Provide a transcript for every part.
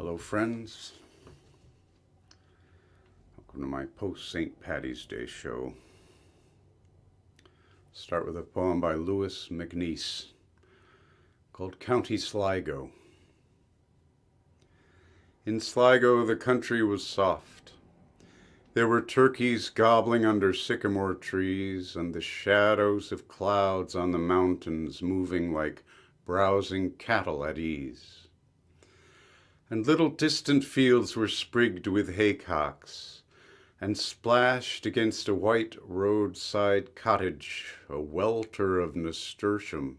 Hello, friends. Welcome to my post-St. Paddy's Day show. Start with a poem by MacNiece called County Sligo. In Sligo, the country was soft. There were turkeys gobbling under sycamore trees and the shadows of clouds on the mountains moving like browsing cattle at ease. And little distant fields were sprigged with haycocks, and splashed against a white roadside cottage a welter of nasturtium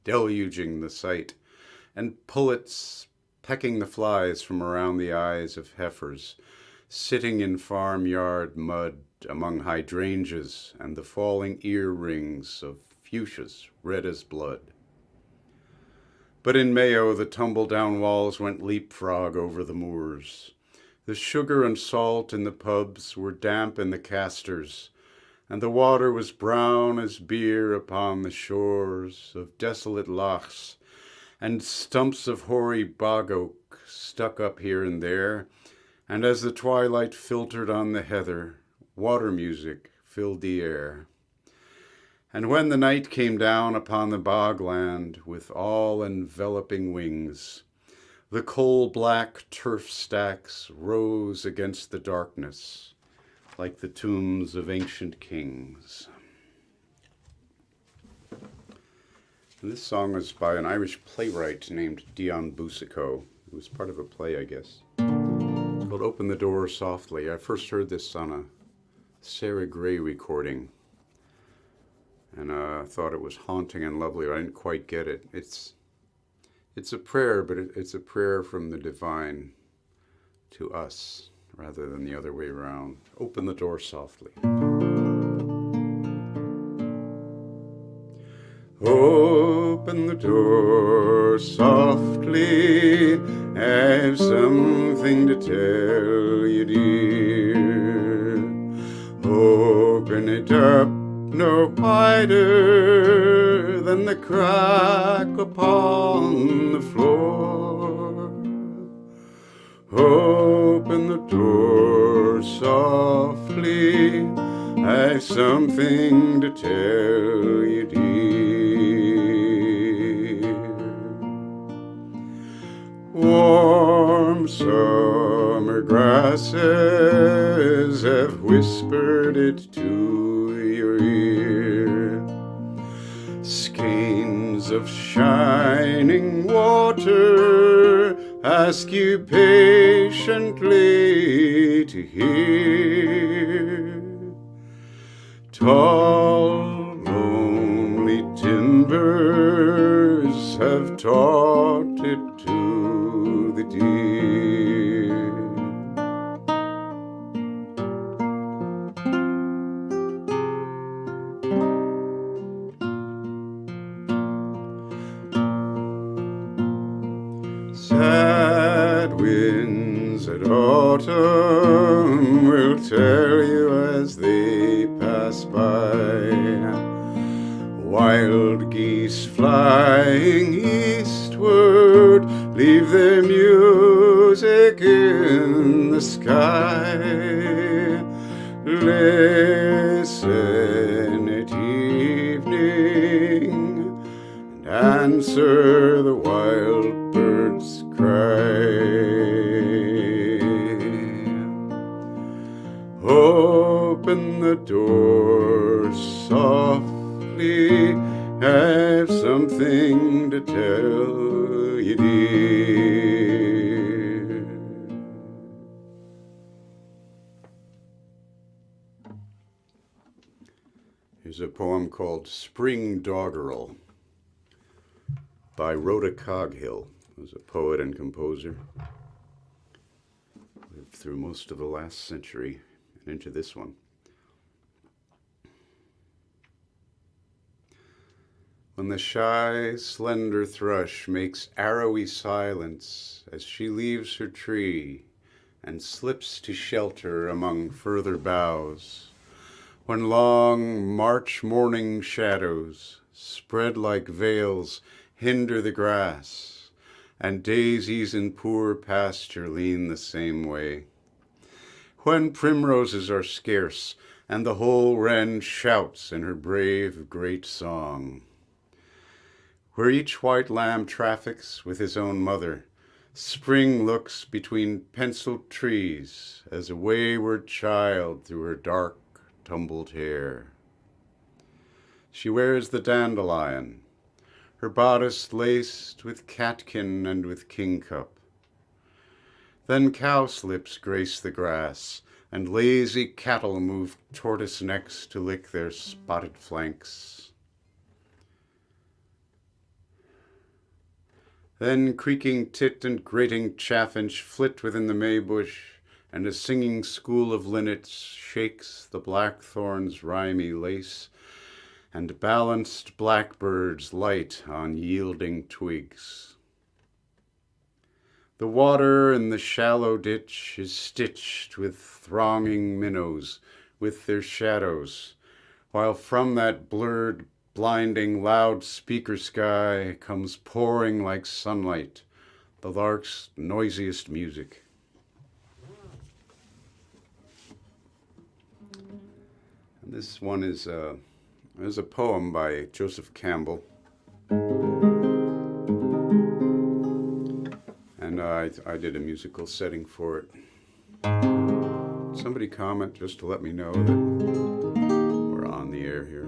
deluging the sight, and pullets pecking the flies from around the eyes of heifers, sitting in farmyard mud among hydrangeas and the falling earrings of fuchsias red as blood. But in Mayo, the tumble-down walls went leapfrog over the moors. The sugar and salt in the pubs were damp in the castors, and the water was brown as beer upon the shores of desolate lochs, and stumps of hoary bog oak stuck up here and there, and as the twilight filtered on the heather, water music filled the air. And when the night came down upon the bogland with all-enveloping wings, the coal-black turf stacks rose against the darkness like the tombs of ancient kings. And this song was by an Irish playwright named Dion Boucicault. It was part of a play, I guess. It's called Open the Door Softly. I first heard this on a Sarah Gray recording. And I thought it was haunting and lovely. I didn't quite get it. It's a prayer, but it's a prayer from the divine to us, rather than the other way around. Open the door softly. Open the door softly, I've something to tell you, dear. Open it up no wider than the crack upon the floor. Open the door softly, I've something to tell you, dear. Warm summer grasses have whispered it to your ear. Skeins of shining water ask you patiently to hear. Tall, lonely timbers have taught it to the deer. Sad winds at autumn will tell you as they pass by. Wild geese flying eastward leave their music in the sky. Listen at evening and answer the wild birds' cry. Open the door softly, I've something to tell you, dear. Here's a poem called Spring Doggerel by Rhoda Coghill, who's a poet and composer. Lived through most of the last century and into this one. When the shy, slender thrush makes arrowy silence as she leaves her tree and slips to shelter among further boughs, when long March morning shadows, spread like veils, hinder the grass, and daisies in poor pasture lean the same way. When primroses are scarce, and the whole wren shouts in her brave great song. Where each white lamb traffics with his own mother, spring looks between penciled trees as a wayward child through her dark, tumbled hair. She wears the dandelion, her bodice laced with catkin and with kingcup. Then cowslips grace the grass, and lazy cattle move tortoise necks to lick their spotted flanks. Then creaking tit and grating chaffinch flit within the maybush, and a singing school of linnets shakes the blackthorn's rimy lace, and balanced blackbirds light on yielding twigs. The water in the shallow ditch is stitched with thronging minnows with their shadows, while from that blurred, blinding, loudspeaker sky comes pouring like sunlight the lark's noisiest music. And this one is a poem by Joseph Campbell. And I did a musical setting for it. Somebody comment just to let me know that we're on the air here.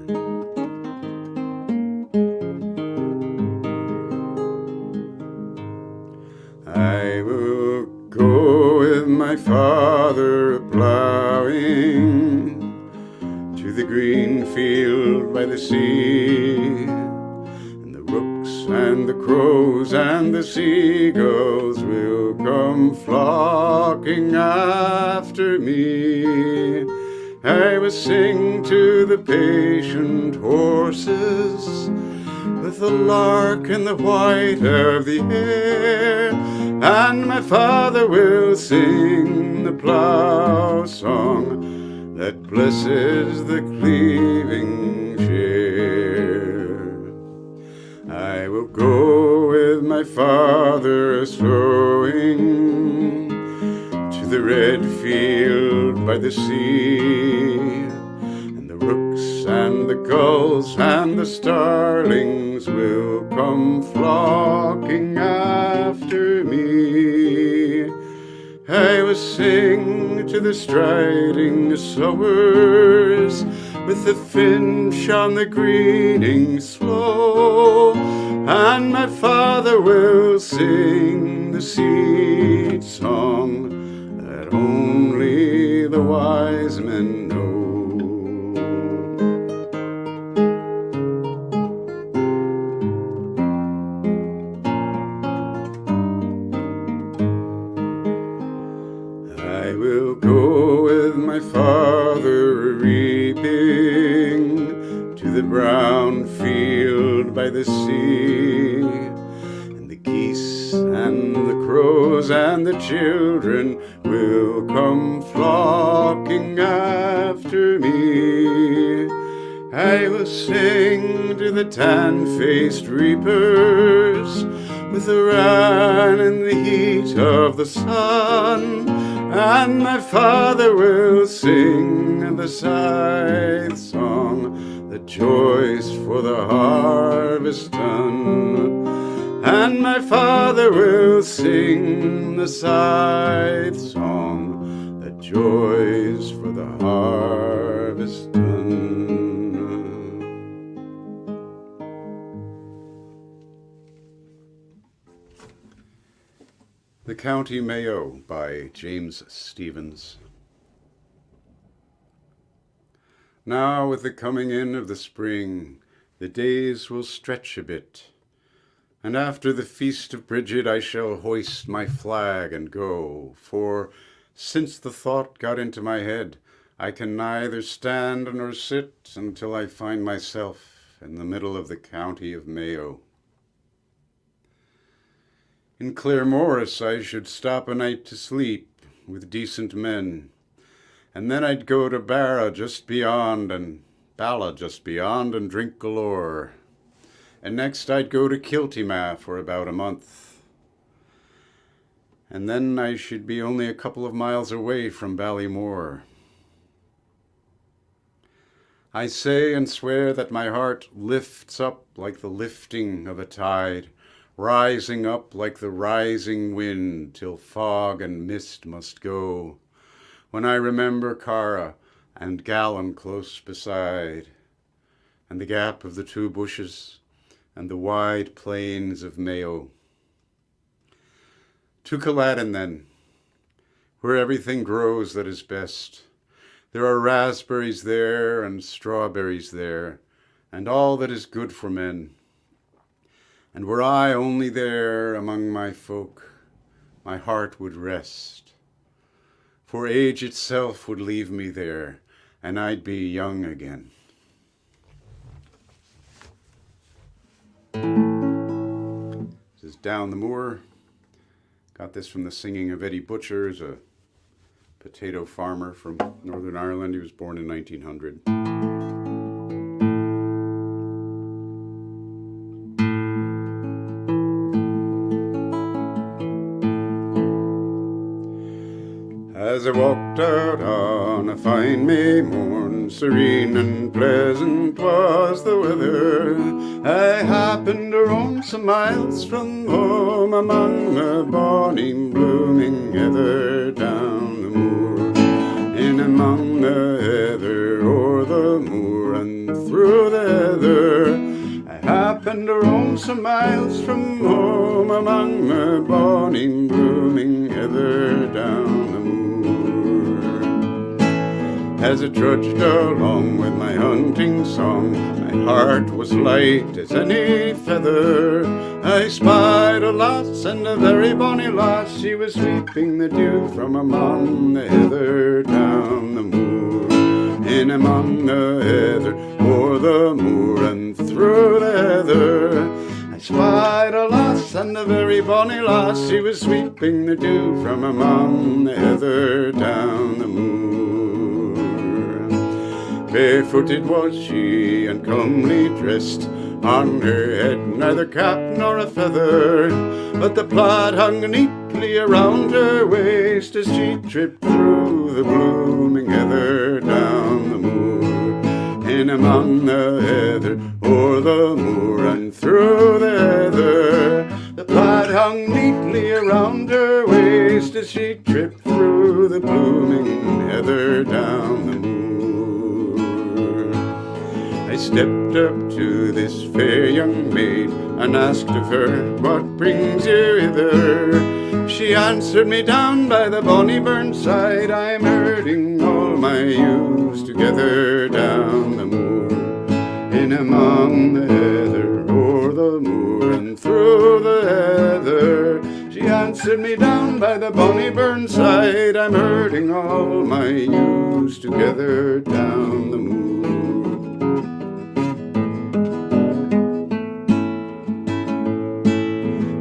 I will go with my father a-Ploughing to the green field by the sea, and the rooks and the crows and the seagulls will come flocking after me. I will sing to the patient horses with the lark and the white of the air, and my father will sing the plough song that blesses the cleaving share. I will go with my father a-sowing to the red field by the sea, and the rooks and the gulls and the starlings will come flocking after me. I will sing to the striding sowers with the finch on the greening sloe, and my father will sing the seed song that only the wise men know. I will go with my father reaping to the brown field by the sea, and the geese and the crows and the children will come flocking after me. I will sing to the tan-faced reapers with the ran in the heat of the sun, and my father will sing the scythe song that joys for the harvest done. And my father will sing the scythe song that joys for the harvest done. The County Mayo by James Stephens. Now with the coming in of the spring, the days will stretch a bit, and after the feast of Bridget I shall hoist my flag and go, for since the thought got into my head, I can neither stand nor sit until I find myself in the middle of the county of Mayo. In Claremorris I should stop a night to sleep with decent men, and then I'd go to Barra just beyond and Balla just beyond and drink galore. And next I'd go to Kiltimagh for about a month. and then I should be only a couple of miles away from Ballymore. I say and swear that my heart lifts up like the lifting of a tide, rising up like the rising wind till fog and mist must go, when I remember Cara and Gallon close beside, and the gap of the two bushes, and the wide plains of Mayo. To Culloden then, where everything grows that is best. There are raspberries there and strawberries there, and all that is good for men. And were I only there among my folk, my heart would rest. For age itself would leave me there, and I'd be young again. This is Down the Moor. Got this from the singing of Eddie Butcher, who's a potato farmer from Northern Ireland. He was born in 1900. As I walked out on a fine May morn, serene and pleasant was the weather, I happened to roam some miles from home among the bonny blooming heather down the moor. In among the heather, o'er the moor and through the heather, I happened to roam some miles from home among the bonny blooming heather down the moor. As I trudged along with my hunting song, my heart was light as any feather. I spied a lass, and a very bonny lass, she was sweeping the dew from among the heather down the moor. In among the heather, o'er the moor and through the heather, I spied a lass, and a very bonny lass, she was sweeping the dew from among the heather down the moor. Barefooted was she and comely dressed, on her head neither cap nor a feather, but the plaid hung neatly around her waist as she tripped through the blooming heather down the moor. In among the heather, o'er the moor and through the heather, the plaid hung neatly around her waist as she tripped through the blooming heather down the moor. I stepped up to this fair young maid and asked of her, what brings you hither? She answered me, down by the bonny burnside, I'm herding all my ewes together down the moor. In among the heather, o'er the moor and through the heather, she answered me, down by the bonny burnside, I'm herding all my ewes together down the moor.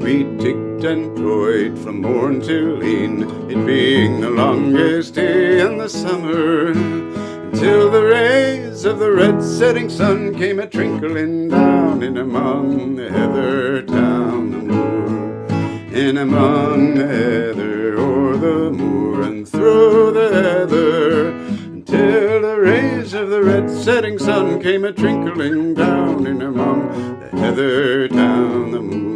We ticked and toyed from morn till e'en, it being the longest day in the summer, until the rays of the red setting sun came a-trinkling down in among the heather down the moor. In among the heather, o'er the moor and through the heather, until the rays of the red setting sun came a-trinkling down in among the heather down the moor.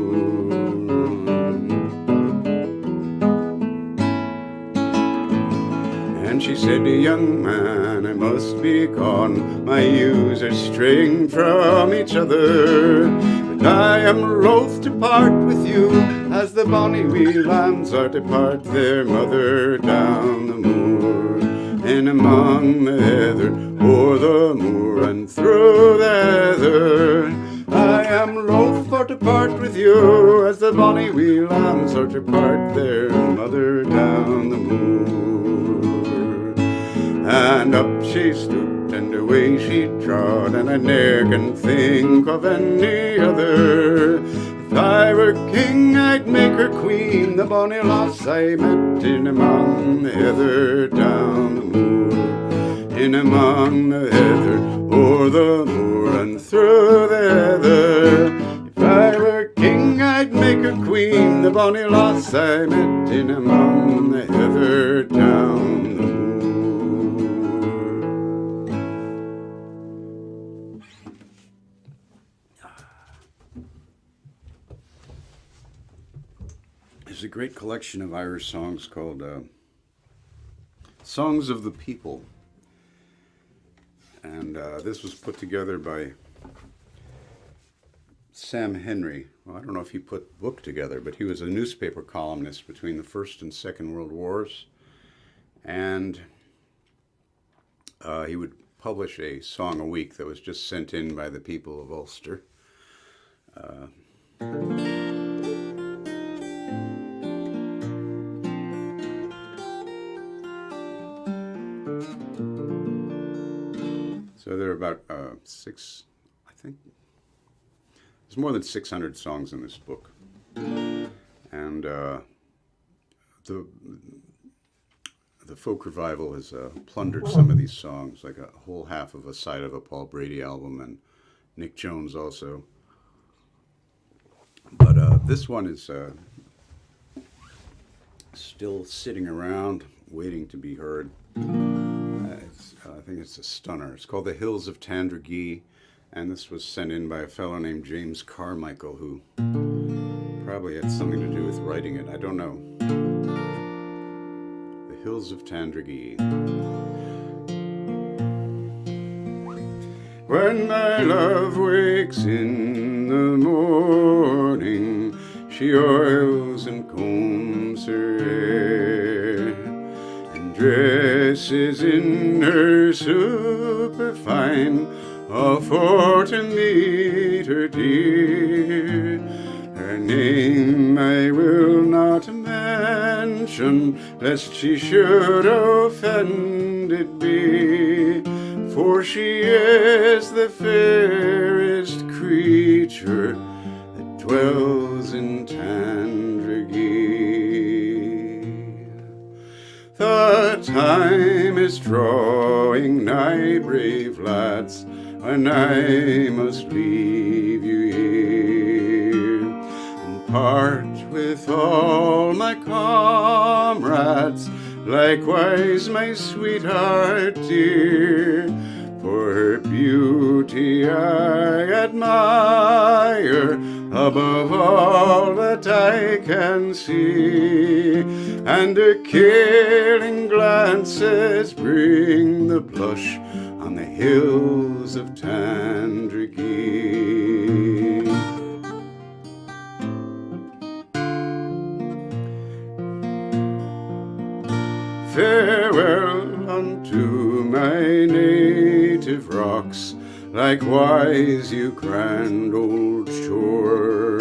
And she said, young man, I must be gone, my ewes are straying from each other, but I am loath to part with you, as the bonny wee lambs are to part their mother down the moor. In among the heather, o'er the moor and through the heather, I am loath for to part with you, as the bonny wee lambs are to part their mother down the moor. And up she stood, and away she trod, and I ne'er can think of any other. If I were king, I'd make her queen, the bonny lass I met in among the heather down the moor. In among the heather, o'er the moor and through the heather, if I were king, I'd I'd make her queen. The bonny lass I met in among the heather down the moor. There's a great collection of Irish songs called Songs of the People. And this was put together by Sam Henry. Well, I don't know if he put the book together, but he was a newspaper columnist between the First and Second World Wars. And he would publish a song a week that was just sent in by the people of Ulster. So there are about six, I think, there's more than 600 songs in this book. And the folk revival has plundered some of these songs, like a whole half of a side of a Paul Brady album, and Nick Jones also. But this one is still sitting around, waiting to be heard. I think it's a stunner. It's called The Hills of Tandragee, and this was sent in by a fellow named James Carmichael, who probably had something to do with writing it. I don't know. The Hills of Tandragee. When my love wakes in the morning, she oils and combs her hair, and dresses in her superfine, all for to meet her dear. Her name I will not mention, lest she should offended be, for she is the fairest creature that dwells in Tandragee. The time is drawing nigh, brave lads, when I must leave you here, and part with all my comrades, likewise my sweetheart dear. For her beauty I admire above all that I can see, and her killing glances bring the blush on the hills of Tandragee. Farewell unto my native rocks, likewise you grand old shore,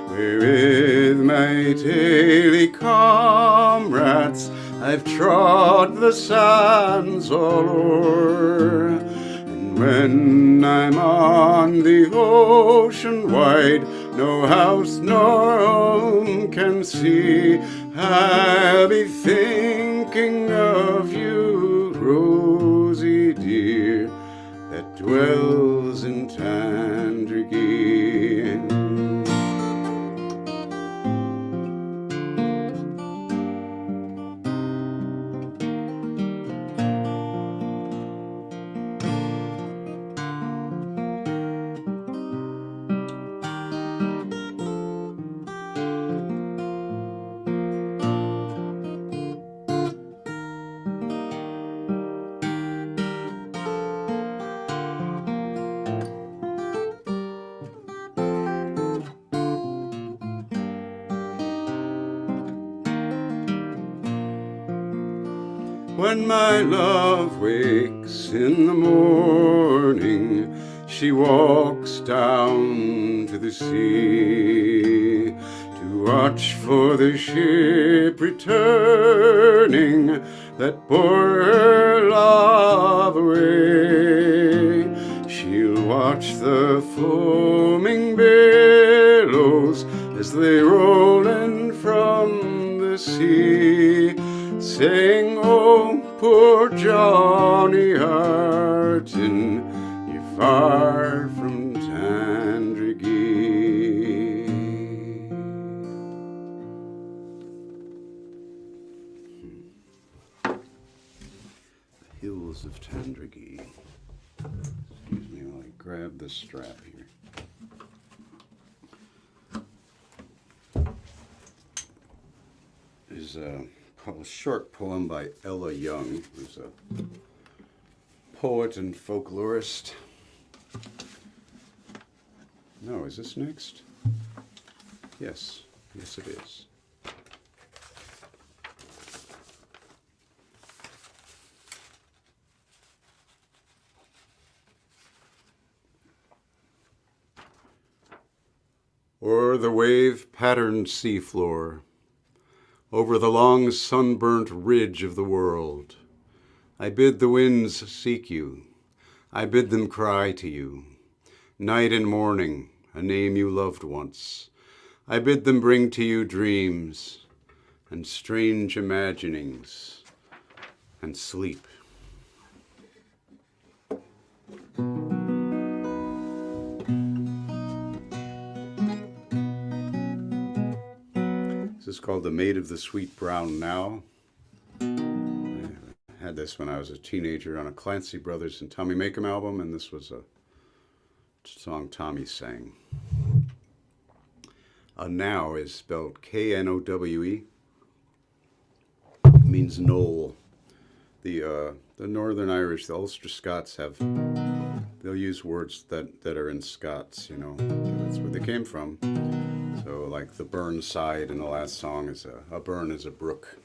where with my daily comrades I've trod the sands all o'er. And when I'm on the ocean wide, no house nor home can see, I'll be thinking of you, Rosie dear, that dwells in Tandragee. When my love wakes in the morning, she walks down to the sea, to watch for the ship returning that bore her love away. She'll watch the foaming billows as they roll in from the sea, saying, oh, poor Johnny Harton, you're far from Tandragee. Tandragee. Excuse me while I grab the strap here. Is a short poem by Ella Young, who's a poet and folklorist. No, is this next? Yes, yes it is. O'er the wave-patterned seafloor, over the long sunburnt ridge of the world, I bid the winds seek you, I bid them cry to you, night and morning, a name you loved once. I bid them bring to you dreams and strange imaginings and sleep. This is called The Maid of the Sweet Brown Knowe. I had this when I was a teenager on a Clancy Brothers and Tommy Makem album, and this was a song Tommy sang. A Knowe is spelled Knowe. It means knoll. The Northern Irish, the Ulster Scots they'll use words that are in Scots, you know. That's where they came from. So like the burn side in the last song is a burn is a brook.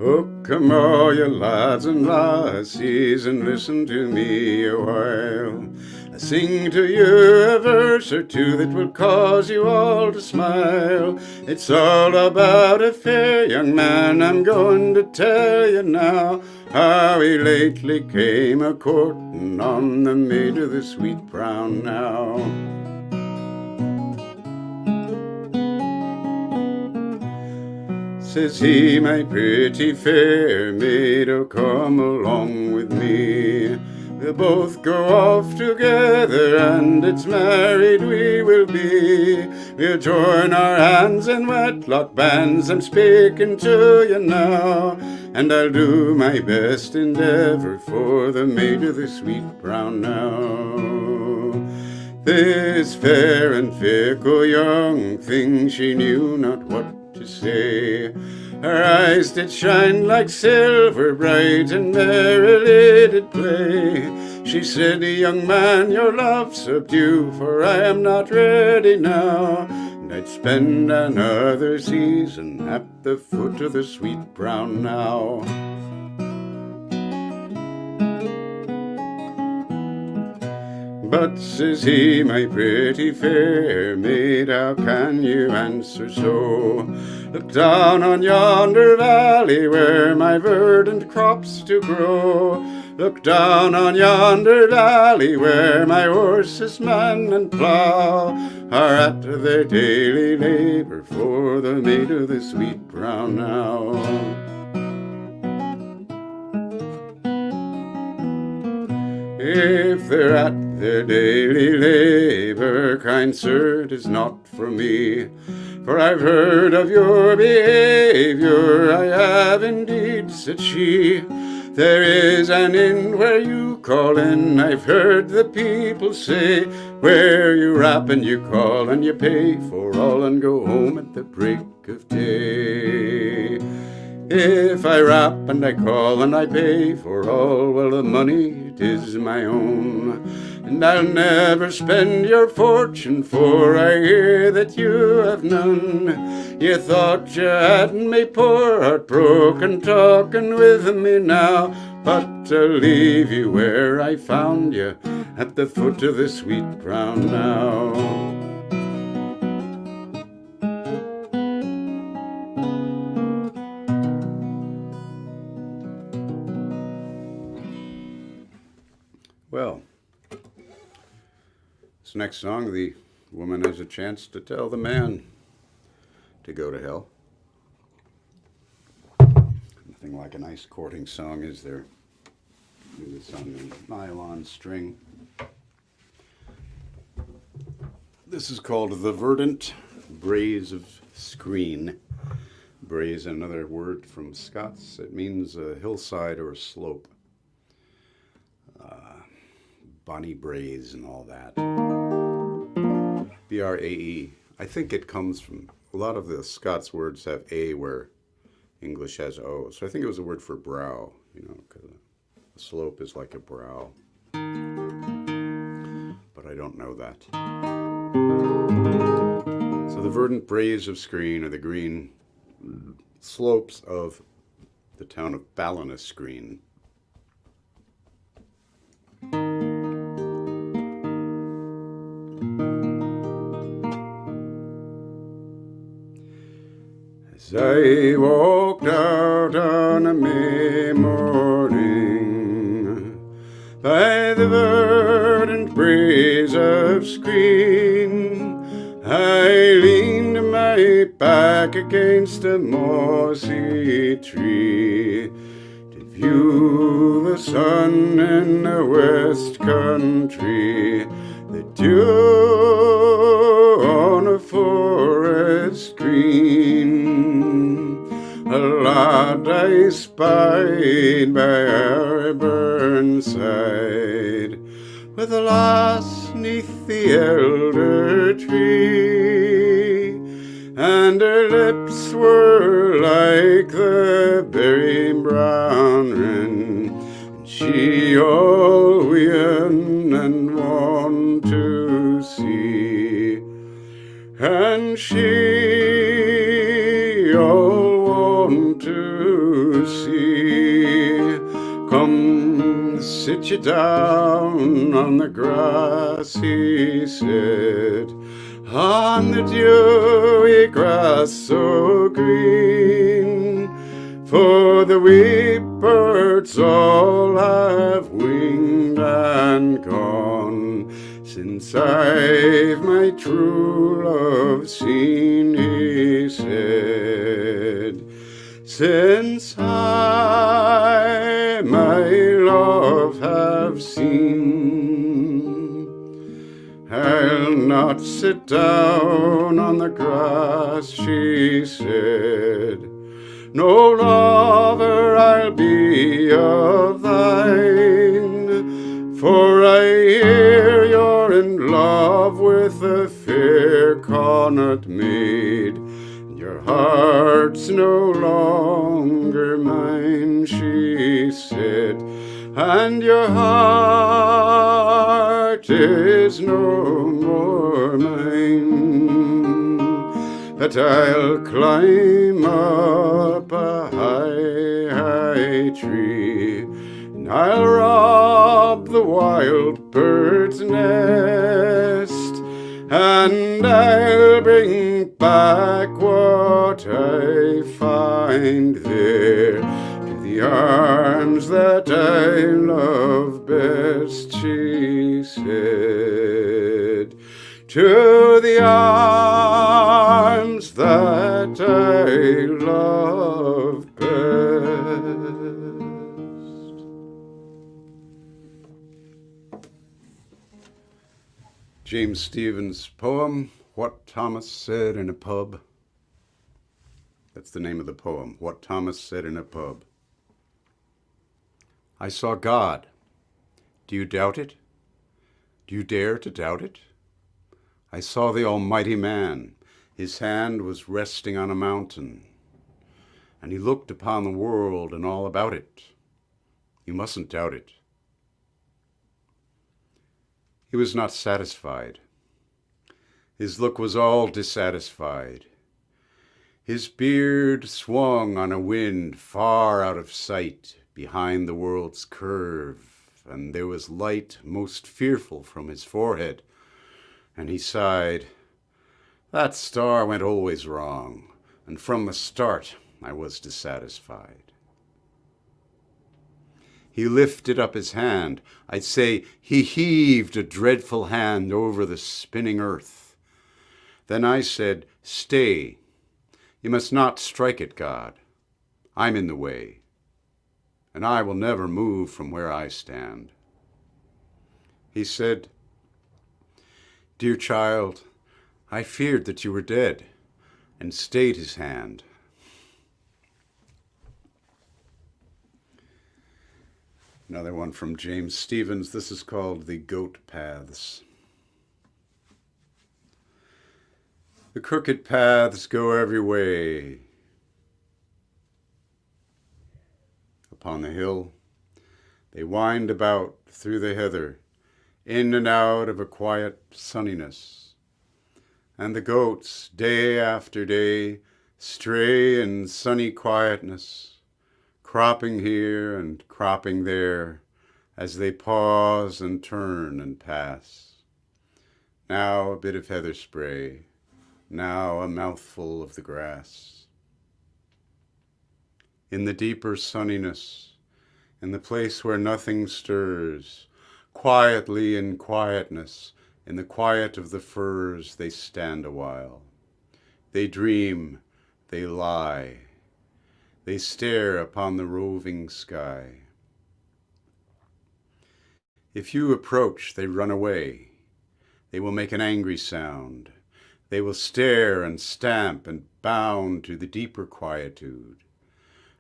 Oh, come all you lads and lassies and listen to me a while. I sing to you a verse or two that will cause you all to smile. It's all about a fair young man, I'm going to tell you now, how he lately came a-courting on the maid of the sweet brown Knowe. Says he, my pretty fair maid, oh come along with me. We'll both go off together and it's married we will be. We'll join our hands in wedlock bands, I'm speaking to you now. And I'll do my best endeavour for the maid of the sweet brown Knowe. This fair and fickle young thing, she knew not what to say. Her eyes did shine like silver bright and merrily did play. She said, young man, your love subdue, for I am not ready now, and I'd spend another season at the foot of the sweet brown Knowe. But, says he, my pretty fair maid, how can you answer so? Look down on yonder valley where my verdant crops do grow. Look down on yonder valley where my horses man and plough are at their daily labour for the maid of the sweet brown Knowe. If they're at their daily labour, kind sir, 'tis not for me, for I've heard of your behaviour, I have indeed, said she. There is an inn where you call in, I've heard the people say, where you rap and you call and you pay for all and go home at the break of day. If I rap and I call and I pay for all, well, the money it is my own, and I'll never spend your fortune, for I hear that you have none. You thought you had me poor heart broken, talking with me now, but I'll leave you where I found you, at the foot of the sweet brown Knowe. Well, this next song, the woman has a chance to tell the man to go to hell. Nothing like a nice courting song, is there? It's on the nylon string. This is called The Verdant braes of screen. Braes, another word from Scots. It means a hillside or a slope. Bonny braes and all that. B-R-A-E. I think it comes from, a lot of the Scots words have A where English has O. So I think it was a word for brow, because a slope is like a brow. But I don't know that. So the verdant braes of screen are the green slopes of the town of Ballinascreen. As I walked out on a May morning by the verdant braes of screen, I leaned my back against a mossy tree to view the sun in the west country, the dew on a forest green. A lad I spied by our burnside, with a lass 'neath the elder tree, and her lips were like the berry brown wren, and she all wean and want to see, and she all want to see. Come, sit you down on the grass, he said, on the dewy grass so green, for the wee birds all have winged and gone, since I've my true love seen, he said. Since I my love have seen, I'll not sit down on the grass, she said. No lover I'll be of thine, for I hear you're in love with a fair Connaught maid. Your heart's no longer mine, she said, and your heart is no more mine. But I'll climb up a high, high tree, and I'll rob the wild bird's nest, and I'll bring back what I find there to the arms that I love best, she said. To the arms that I love best. James Stephens' poem, What Tomas Said in a Pub. That's the name of the poem, What Tomas Said in a Pub. I saw God. Do you doubt it? Do you dare to doubt it? I saw the Almighty Man. His hand was resting on a mountain, and he looked upon the world and all about it. You mustn't doubt it. He was not satisfied. His look was all dissatisfied. His beard swung on a wind far out of sight behind the world's curve, and there was light most fearful from his forehead, and he sighed, that star went always wrong, and from the start I was dissatisfied. He lifted up his hand. I'd say he heaved a dreadful hand over the spinning earth. Then I said, stay. You must not strike it, God. I'm in the way, and I will never move from where I stand. He said, dear child, I feared that you were dead. and stayed his hand. Another one from James Stephens. This is called The Goat Paths. The crooked paths go every way. Upon the hill, they wind about through the heather, in and out of a quiet sunniness. And the goats, day after day, stray in sunny quietness, cropping here and cropping there, as they pause and turn and pass. Now a bit of heather spray, now a mouthful of the grass. In the deeper sunniness, in the place where nothing stirs, quietly in quietness, in the quiet of the firs, they stand a while. They dream, they lie, they stare upon the roving sky. If you approach, they run away. They will make an angry sound. They will stare and stamp and bound to the deeper quietude,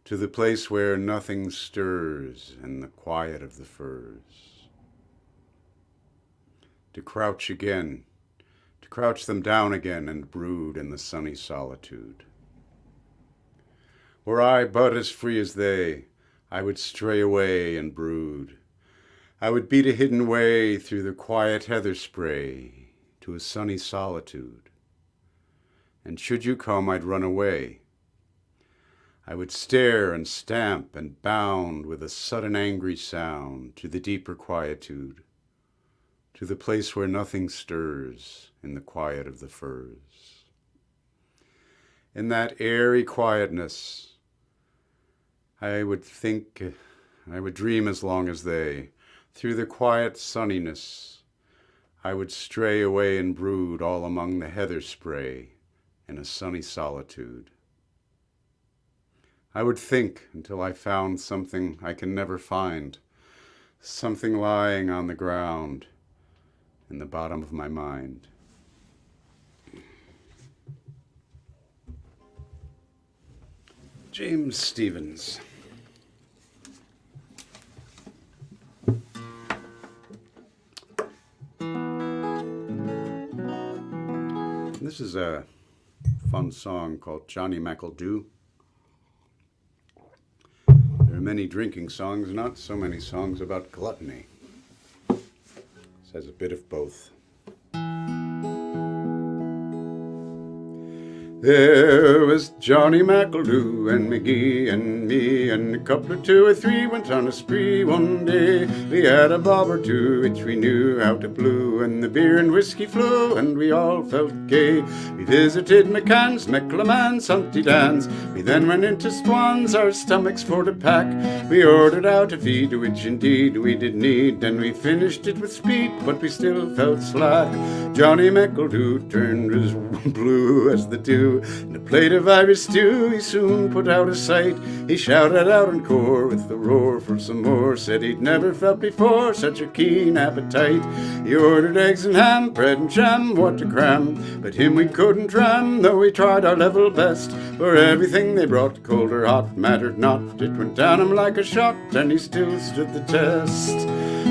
to the place where nothing stirs in the quiet of the firs. To crouch again, to crouch them down again and brood in the sunny solitude. Were I but as free as they, I would stray away and brood. I would beat a hidden way through the quiet heather spray to a sunny solitude. And should you come, I'd run away. I would stare and stamp and bound with a sudden angry sound to the deeper quietude, to the place where nothing stirs in the quiet of the firs. In that airy quietness, I would think, I would dream as long as they. Through the quiet sunniness, I would stray away and brood all among the heather spray in a sunny solitude. I would think until I found something I can never find, something lying on the ground in the bottom of my mind. James Stephens. This is a fun song called Johnny McEldoo. There are many drinking songs, not so many songs about gluttony. This has a bit of both. There was Johnny McEldoo and McGee and me and a couple or two or three went on a spree one day. We had a bob or two which we knew how to blew, and the beer and whiskey flew and we all felt gay. We visited McCann's, McLeman's, Humpty Dan's. We then went into Swan's, our stomachs for to pack. We ordered out a feed, which indeed we did need, and we finished it with speed, but we still felt slack. Johnny McEldoo turned as blue as the dew, and a plate of Irish stew he soon put out of sight. He shouted out in core with the roar for some more, said he'd never felt before such a keen appetite. He ordered eggs and ham, bread and jam, what to cram, but him we couldn't ram, though we tried our level best. For everything they brought, cold or hot, mattered not. It went down him like a shot, and he still stood the test.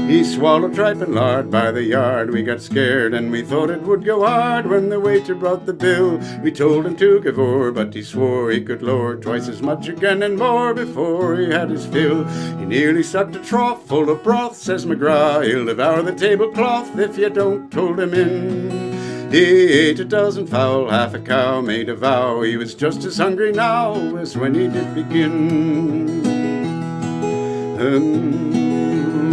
He swallowed tripe and lard by the yard. We got scared and we thought it would go hard. When the waiter brought the bill, we told him to give o'er, but he swore he could lower twice as much again and more before he had his fill. He nearly sucked a trough full of broth, says McGrath. He'll devour the tablecloth if you don't hold him in. He ate a dozen fowl, half a cow, made a vow he was just as hungry now as when he did begin.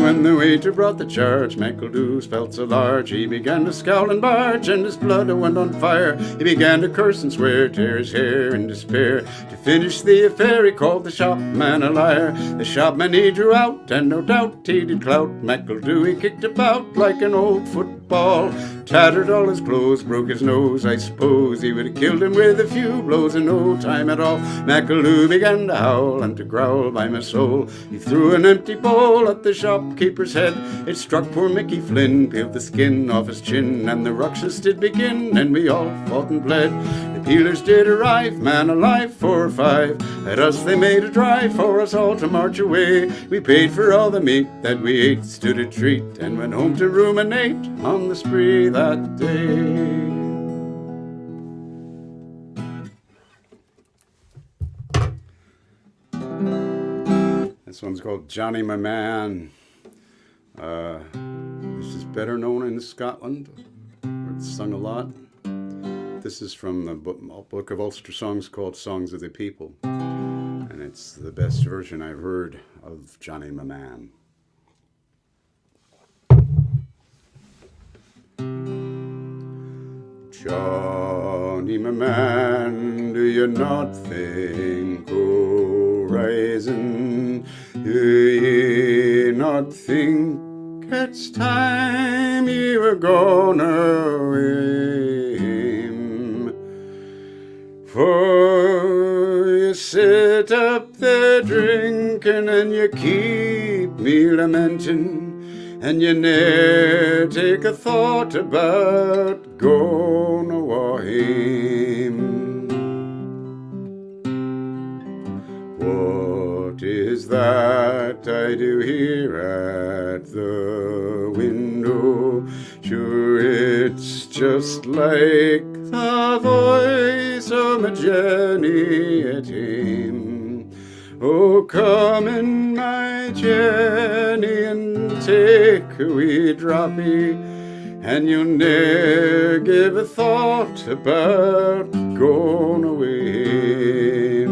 When the waiter brought the charge, McEldoo felt so large, he began to scowl and barge, and his blood went on fire. He began to curse and swear, tear his hair in despair. To finish the affair, he called the shopman a liar. The shopman he drew out, and no doubt he did clout McEldoo. He kicked about like an old football, tattered all his clothes, broke his nose. I suppose he would have killed him with a few blows in no time at all. McEldoo began to howl and to growl, by my soul. He threw an empty bowl at the shopkeeper's head. It struck poor Mickey Flynn, peeled the skin off his chin, and the ructions did begin, and we all fought and bled. The The peelers did arrive, man alive, 4 or 5. At us they made a drive for us all to march away. We paid for all the meat that we ate, stood a treat, and went home to ruminate on the spree that day. This one's called Johnny My Man. This is better known in Scotland. It's sung a lot. This is from the book of Ulster songs called Songs of the People. And it's the best version I've heard of Johnny My Man. Johnny my man, do you not think o' rising? Do ye not think it's time ye were gone away? For you sit up there drinking and you keep me lamenting, and you ne'er take a thought about going away. What is that I do here at the window? Sure, it's just like the voice of my Jenny at him. Oh, come in, my Jenny, and take a wee droppy, and you'll ne'er give a thought about going away.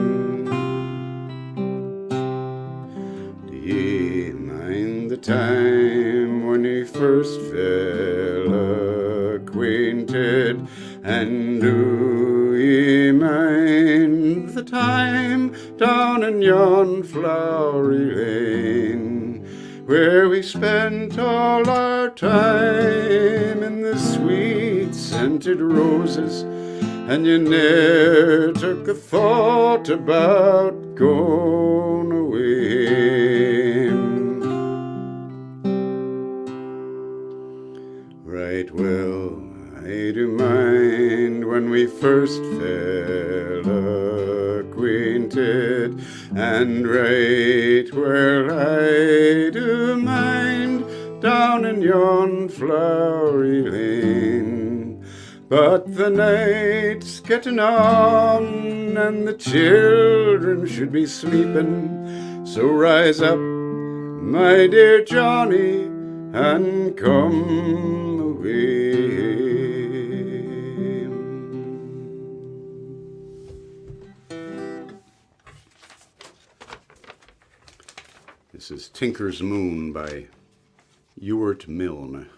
Do ye mind the time when we first fell acquainted? And do ye mind the time down in yon flowery lane, where we spent all our time in the sweet scented roses, and you ne'er took a thought about going away? Right well, I do mind when we first fell acquainted, and right well I do mind down in yon flowery lane. But the night's getting on, and the children should be sleeping, so rise up, my dear Johnny, and come away. This is Tinker's Moon by Ewart Milne.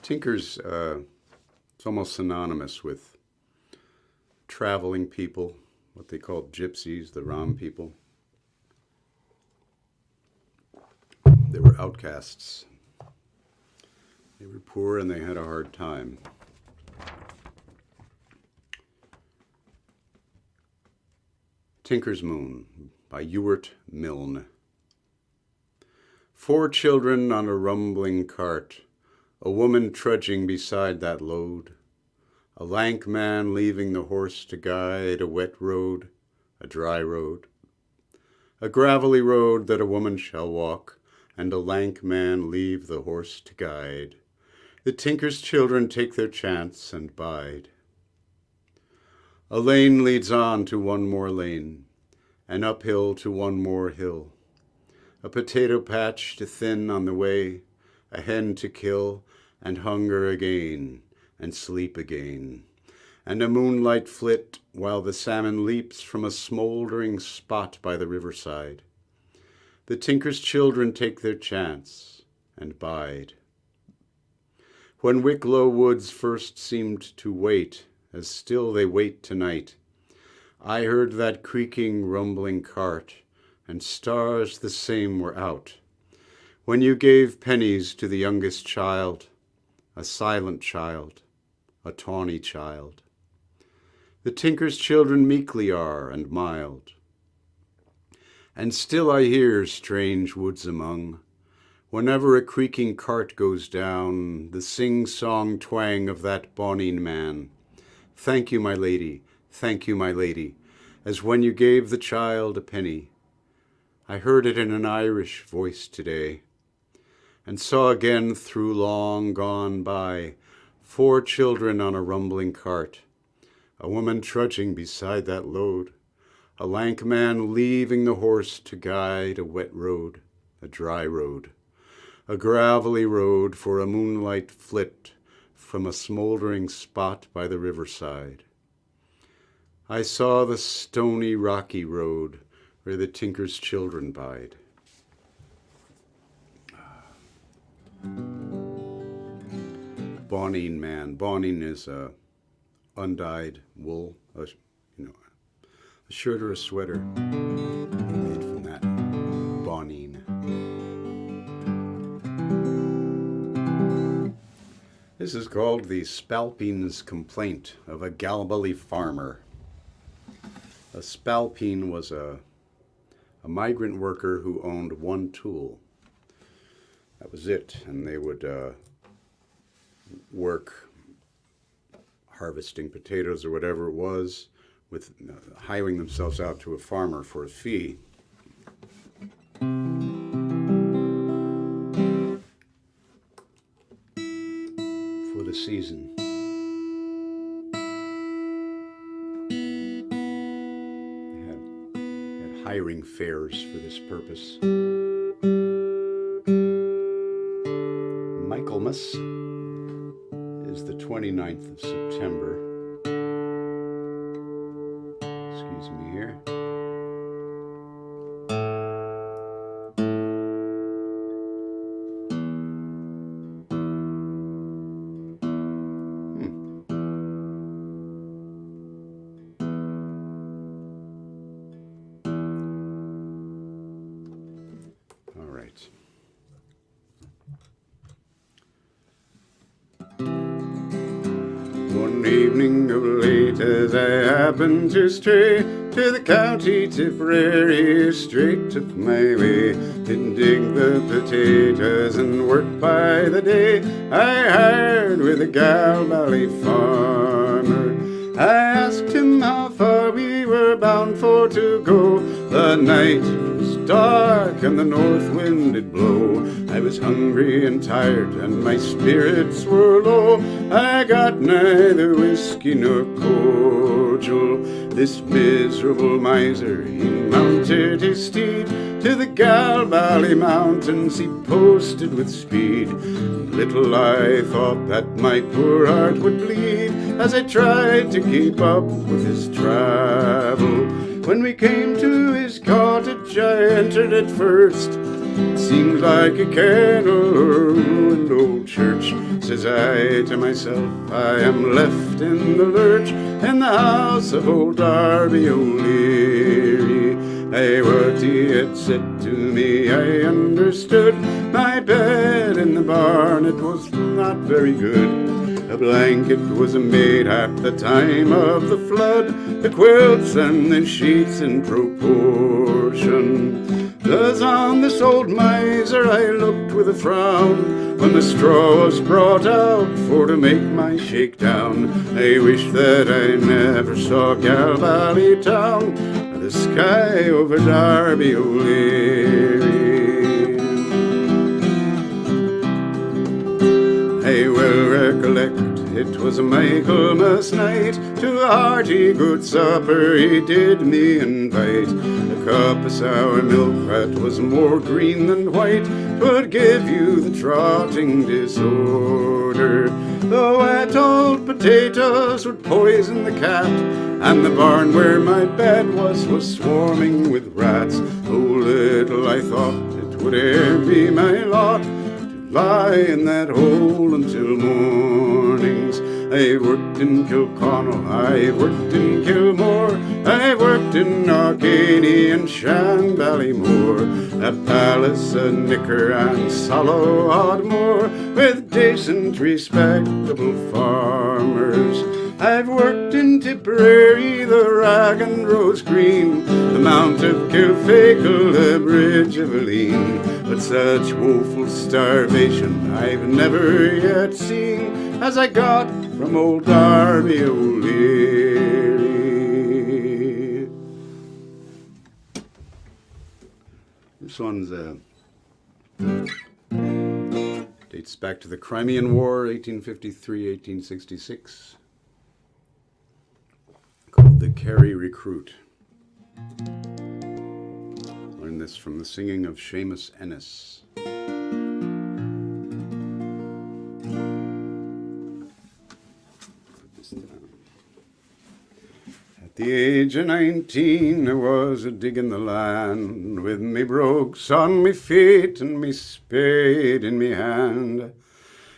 Tinker's it's almost synonymous with traveling people, what they called gypsies, the Rom people. They were outcasts. They were poor and they had a hard time. Tinker's Moon by Ewart Milne. 4 children on a rumbling cart, a woman trudging beside that load, a lank man leaving the horse to guide a wet road, a dry road, a gravelly road that a woman shall walk, and a lank man leave the horse to guide. The tinker's children take their chance and bide. A lane leads on to one more lane, an uphill to one more hill, a potato patch to thin on the way, a hen to kill, and hunger again, and sleep again, and a moonlight flit while the salmon leaps from a smouldering spot by the riverside. The tinker's children take their chance and bide. When Wicklow woods first seemed to wait, as still they wait tonight, I heard that creaking, rumbling cart, and stars the same were out. When you gave pennies to the youngest child, a silent child, a tawny child. The tinker's children meekly are and mild. And still I hear, strange woods among, Whenever a creaking cart goes down, the sing-song twang of that bonny man. Thank you, my lady, thank you, my lady, as when you gave the child a penny. I heard it in an Irish voice today, and saw again through long gone by 4 children on a rumbling cart, a woman trudging beside that load, a lank man leaving the horse to guide a wet road, a dry road, a gravelly road for a moonlight flit from a smouldering spot by the riverside. I saw the stony rocky road where the tinker's children bide. Bonning man. Bonning is undyed wool, a shirt or a sweater made from that. Bonning. This is called the Spalpeen's Complaint of a Galbally farmer. A Spalpeen was a migrant worker who owned one tool. That was it, and they would work harvesting potatoes or whatever it was, with hiring themselves out to a farmer for a fee. For the season. They had hiring fairs for this purpose. Michaelmas is the 29th of September. Excuse me here. All right. One evening of late as I happened to stray to the county Tipperary, straight took my way, didn't dig the potatoes and work by the day. I hired with a Galbally farmer. I asked him how far we were bound for to go. The night was dark and the north wind did blow. I was hungry and tired and my spirits were low. I got neither whiskey nor cordial. This miserable miser, he mounted his steed. To the Galbally mountains he posted with speed. Little I thought that my poor heart would bleed as I tried to keep up with his travel. When we came to his cottage I entered it first. It seemed like a kennel or a ruined old church. Says I to myself, I am left in the lurch in the house of old Darby O'Leary. Hey, what he had said to me I understood. My bed in the barn, it was not very good. A blanket was made at the time of the flood, the quilts and the sheets in proportion. Thus on this old miser I looked with a frown, when the straw was brought out for to make my shakedown. I wish that I never saw Galbally town, the sky over Darby O'Leary. I well recollect it was a Michaelmas night. To a hearty good supper he did me invite. A cup of sour milk that was more green than white 'twould give you the trotting disorder. The wet old potatoes would poison the cat, and the barn where my bed was swarming with rats. Oh, little I thought it would e'er be my lot lie in that hole until mornings. I've worked in Kilconnell, I've worked in Kilmore, I've worked in Arcady and Shanballymore, a palace, a knicker and Sallow Oddmore, with decent respectable farmers. I've worked in Tipperary, the Rag and Rose Green, the Mount of Kilfacle, the Bridge of Aleen, but such woeful starvation I've never yet seen as I got from old Darby O'Leary. This one's dates back to the Crimean War, 1853-1866, called the Kerry Recruit. Learned this from the singing of Seamus Ennis. Put this down. At the age of 19, I was a digging the land, with me brogues on me feet and me spade in me hand.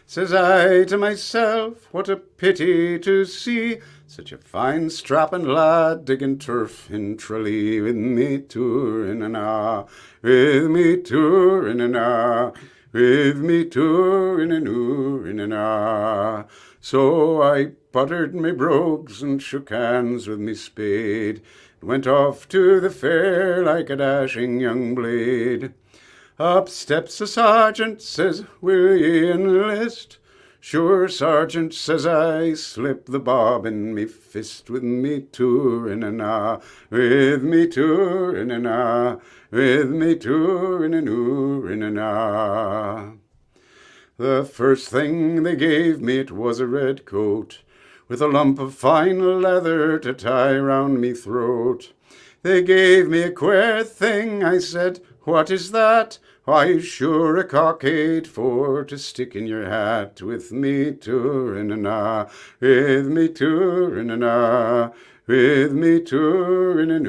Says I to myself, what a pity to see such a fine strapping lad digging turf in Tralee, with me touring and with me touring and with me touring and So I buttered me brogues and shook hands with me spade, and went off to the fair like a dashing young blade. Up steps a sergeant, says, will ye enlist? Sure, sergeant, says I, slip the bob in me fist, with me touring and with me touring and with me touring and The first thing they gave me, it was a red coat, with a lump of fine leather to tie round me throat. They gave me a queer thing, I said, what is that? Why, sure, a cockade for to stick in your hat, with me touring and with me touring and with me touring and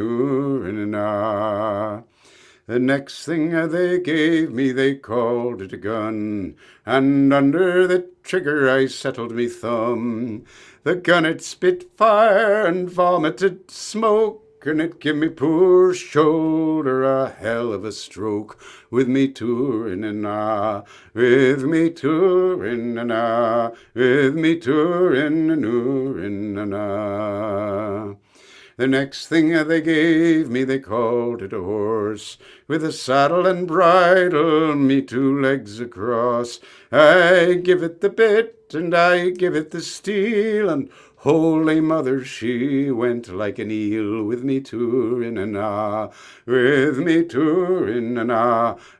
The next thing they gave me, they called it a gun, and under the trigger I settled me thumb. The gun, it spit fire and vomited smoke, and it give me poor shoulder a hell of a stroke, with me touring and with me touring and with me touring and The next thing they gave me, they called it a horse, with a saddle and bridle, me two legs across. I give it the bit, and I give it the steel, and Holy Mother, she went like an eel, with me touring and with me touring and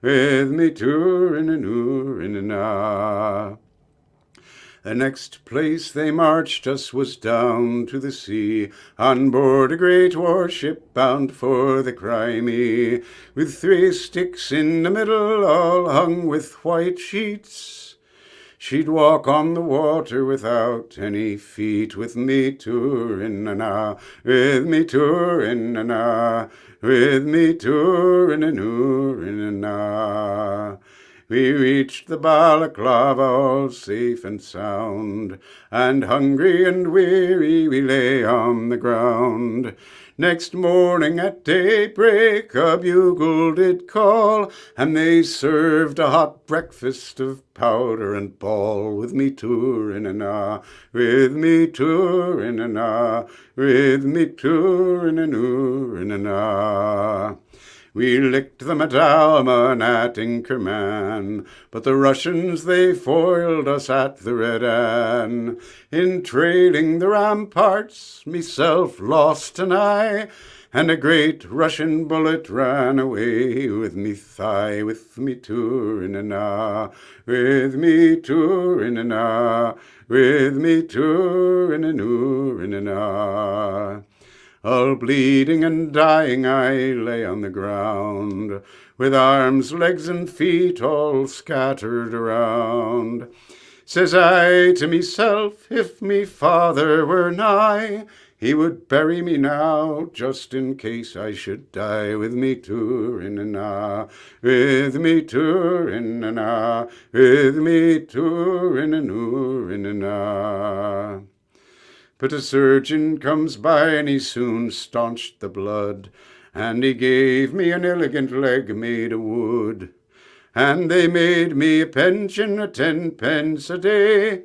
with me touring and The next place they marched us was down to the sea, on board a great warship bound for the Crimea, with 3 sticks in the middle, all hung with white sheets. She'd walk on the water without any feet, with me touring and with me touring and with me touring and We reached the Balaclava all safe and sound, and hungry and weary we lay on the ground. Next morning at daybreak a bugle did call, and they served a hot breakfast of powder and ball, with me touring and with me touring and with me touring and We licked them at Alma and at Inkerman, but the Russians they foiled us at the Red Ann. In trailing the ramparts, meself lost an eye, and a great Russian bullet ran away with me thigh, with me touring and with me touring and with me touring and All bleeding and dying I lay on the ground, with arms, legs and feet all scattered around. Says I to meself, if me father were nigh, he would bury me now, just in case I should die, with me touring and with me touring and with me touring and But a surgeon comes by and he soon staunched the blood, and he gave me an elegant leg made of wood. And they made me a pension of 10 pence a day,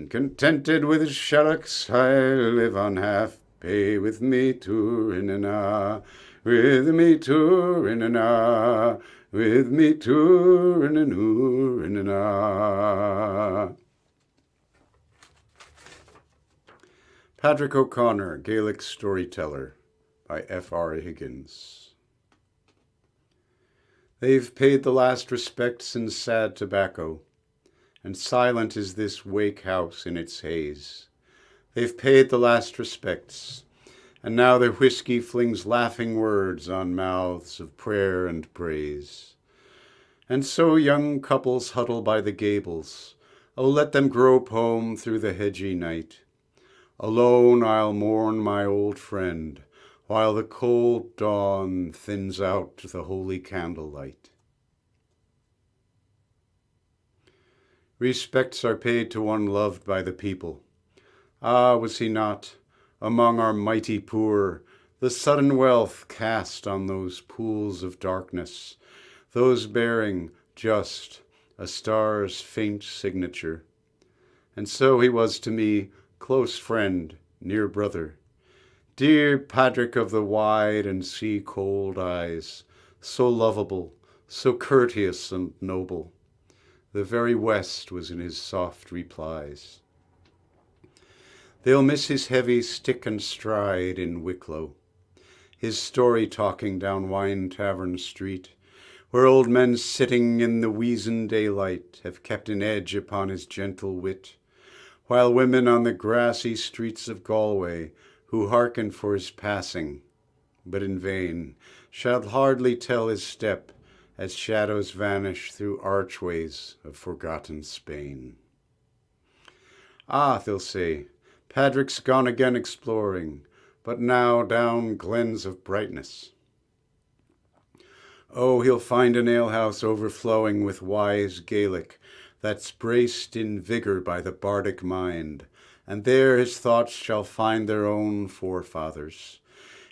And contented with his shallocks, I'll live on half pay with me tour-in-a-na, with me tour-in-a-na, with me tour-in-a-noor-in-a-na. Padraic O'Connor, Gaelic Storyteller, by F.R. Higgins. They've paid the last respects in sad tobacco, and silent is this wake house in its haze. They've paid the last respects, and now their whiskey flings laughing words on mouths of prayer and praise. And so young couples huddle by the gables. Oh, let them grope home through the hedgy night. Alone I'll mourn my old friend, while the cold dawn thins out the holy candlelight. Respects are paid to one loved by the people. Ah, was he not, among our mighty poor, the sudden wealth cast on those pools of darkness, those bearing just a star's faint signature? And so he was to me close friend, near brother, dear Padraic of the wide and sea-cold eyes, so lovable, so courteous and noble. The very west was in his soft replies. They'll miss his heavy stick and stride in Wicklow, his story talking down Wine Tavern Street, where old men sitting in the weazen daylight have kept an edge upon his gentle wit, while women on the grassy streets of Galway, who hearken for his passing, but in vain, shall hardly tell his step as shadows vanish through archways of forgotten Spain. Ah, they'll say, Padraic's gone again exploring, but now down glens of brightness. Oh, he'll find an alehouse overflowing with wise Gaelic, that's braced in vigour by the bardic mind, and there his thoughts shall find their own forefathers,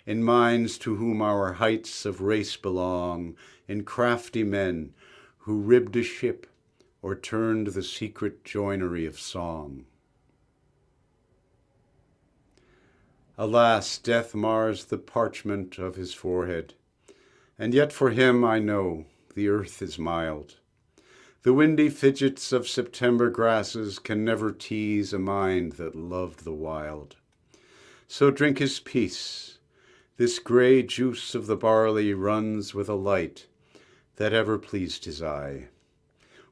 in minds to whom our heights of race belong, in crafty men who ribbed a ship or turned the secret joinery of song. Alas, death mars the parchment of his forehead, and yet for him I know the earth is mild. The windy fidgets of September grasses can never tease a mind that loved the wild. So drink his peace. This grey juice of the barley runs with a light that ever pleased his eye,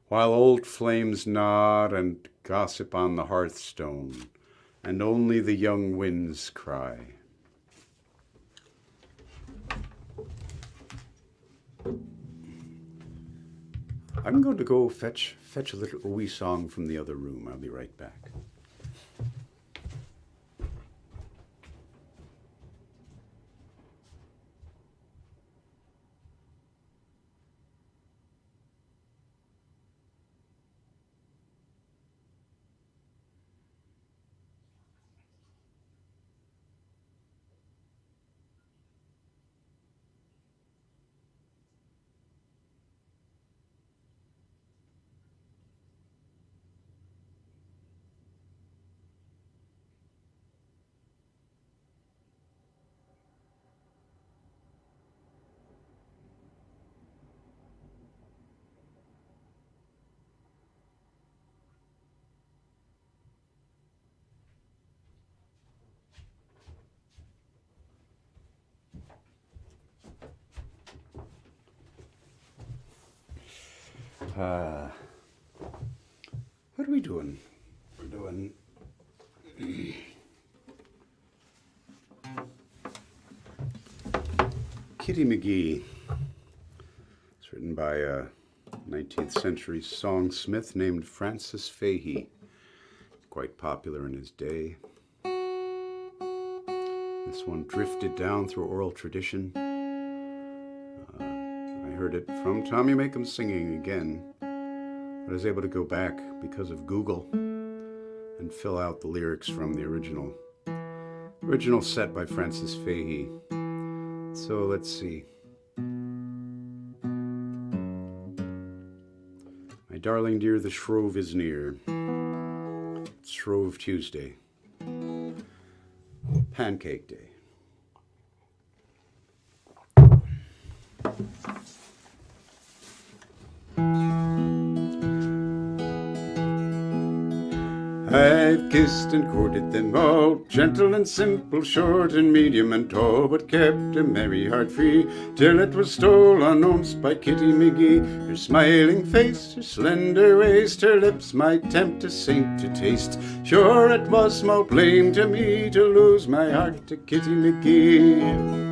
while old flames nod and gossip on the hearthstone, and only the young winds cry. I'm going to go fetch a little wee song from the other room. I'll be right back. What are we doing? We're doing Kitty McGee. It's written by a 19th century songsmith named Francis Fahy. Quite popular in his day. This one drifted down through oral tradition. I heard it from Tommy Makem singing again. I was able to go back because of Google and fill out the lyrics from the original set by Francis Fahy. So let's see. My darling dear, the shrove is near. It's Shrove Tuesday. Pancake Day. I've kissed and courted them all, gentle and simple, short and medium and tall, but kept a merry heart free, till it was stole unownst by Kitty McGee. Her smiling face, her slender waist, her lips might tempt a saint to taste. Sure it was small blame to me to lose my heart to Kitty McGee.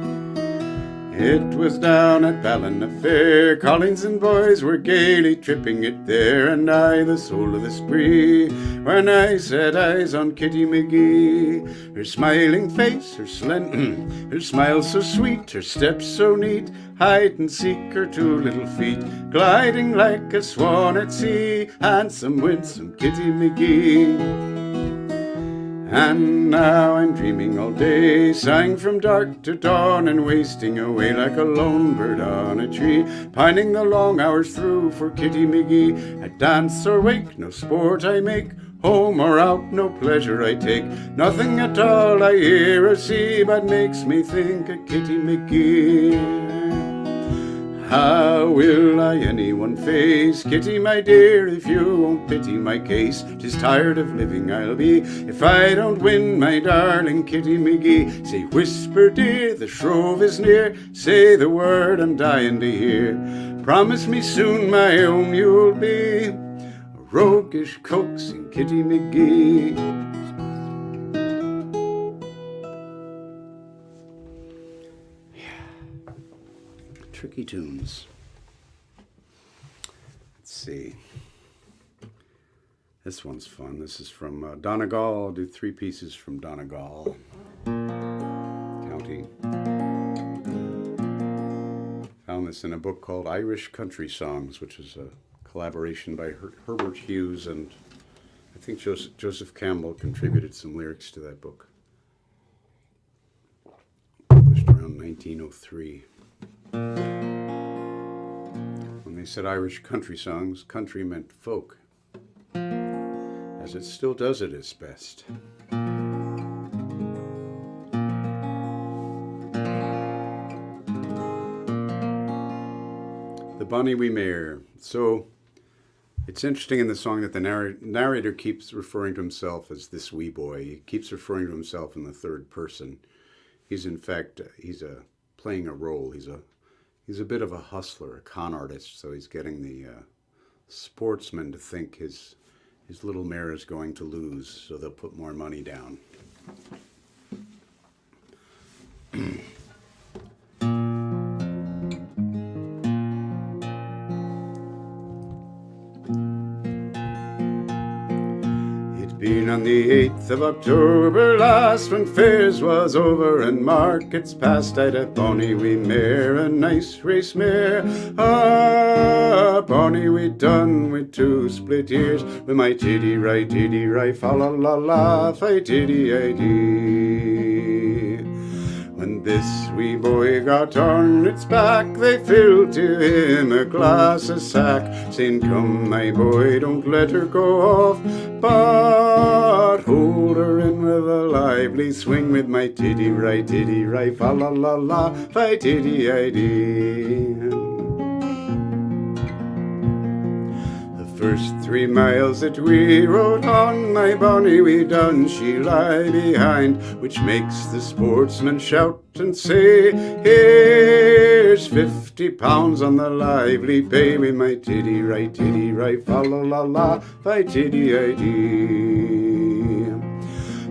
It was down at Ballina Fair, Collins and boys were gaily tripping it there, and I, the soul of the spree, when I set eyes on Kitty McGee. Her smiling face, her her smile so sweet, her steps so neat, hide and seek her two little feet, gliding like a swan at sea, handsome, winsome Kitty McGee. And now I'm dreaming all day, sighing from dark to dawn, and wasting away like a lone bird on a tree, pining the long hours through for Kitty McGee. At dance or wake, no sport I make, home or out, no pleasure I take, nothing at all I hear or see but makes me think of Kitty McGee. How will I anyone face, Kitty my dear, if you won't pity my case? 'Tis tired of living I'll be, if I don't win my darling Kitty McGee. Say, whisper dear, the Shrove is near, say the word I'm dying to hear. Promise me soon my own you'll be, a roguish, coaxing Kitty McGee. Tricky tunes. Let's see. This one's fun. This is from Donegal. I'll do three pieces from Donegal County. Found this in a book called Irish Country Songs, which is a collaboration by Herbert Hughes, and I think Joseph Campbell contributed some lyrics to that book. Published around 1903. When they said Irish country songs, country meant folk, as it still does at its best. The Bonny Wee Mare. So it's interesting in the song that the narrator keeps referring to himself as this wee boy. He keeps referring to himself in the third person. He's in fact, playing a role. He's a bit of a hustler, a con artist, so he's getting the sportsman to think his little mare is going to lose, so they'll put more money down. Been on the 8th of October last, when fairs was over and markets past, I'd a bonny wee mare, a nice race mare. Ah, bonny wee dun with two split ears, with my tiddy right, fa la la la, fi tiddy I dee. When this wee boy got on its back, they filled to him a glass of sack, saying, come my boy, don't let her go off, but hold her in with a lively swing, with my tiddy right, fa la la la, fi tiddy I dee. First 3 miles that we rode on, my bonny wee dun she lie behind, which makes the sportsman shout and say, here's 50 pounds on the lively pay, with my tiddy right, fa la la la, fi tiddy I dee.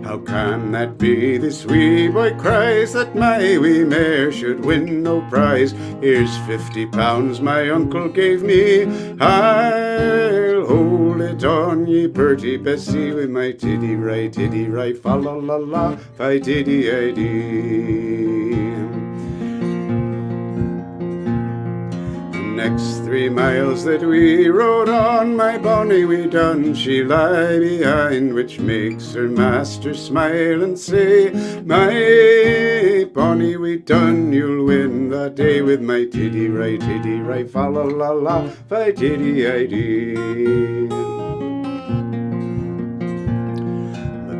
How can that be, this wee boy cries, that my wee mare should win no prize? Here's 50 pounds my uncle gave me, I'll hold it on ye purty Bessie, with my tiddy right, fa la la la, fi tiddy I dee. Next 3 miles that we rode on, my bonny wee dun she lie behind, which makes her master smile and say, my bonny wee dun, you'll win that day, with my tiddy right, fa la la la, fi tiddy I dee.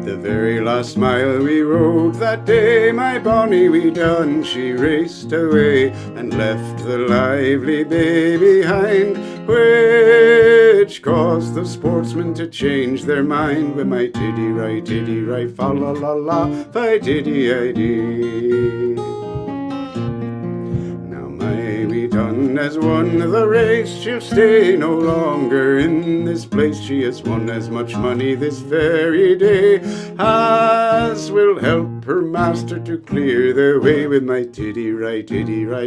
The very last mile we rode that day, my bonny wee dun, she raced away and left the lively bay behind, which caused the sportsmen to change their mind. With my tiddy right, fa la la la, fi tiddy I dee. Done has won the race, she'll stay no longer in this place. She has won as much money this very day as will help her master to clear the way. With my tiddy right,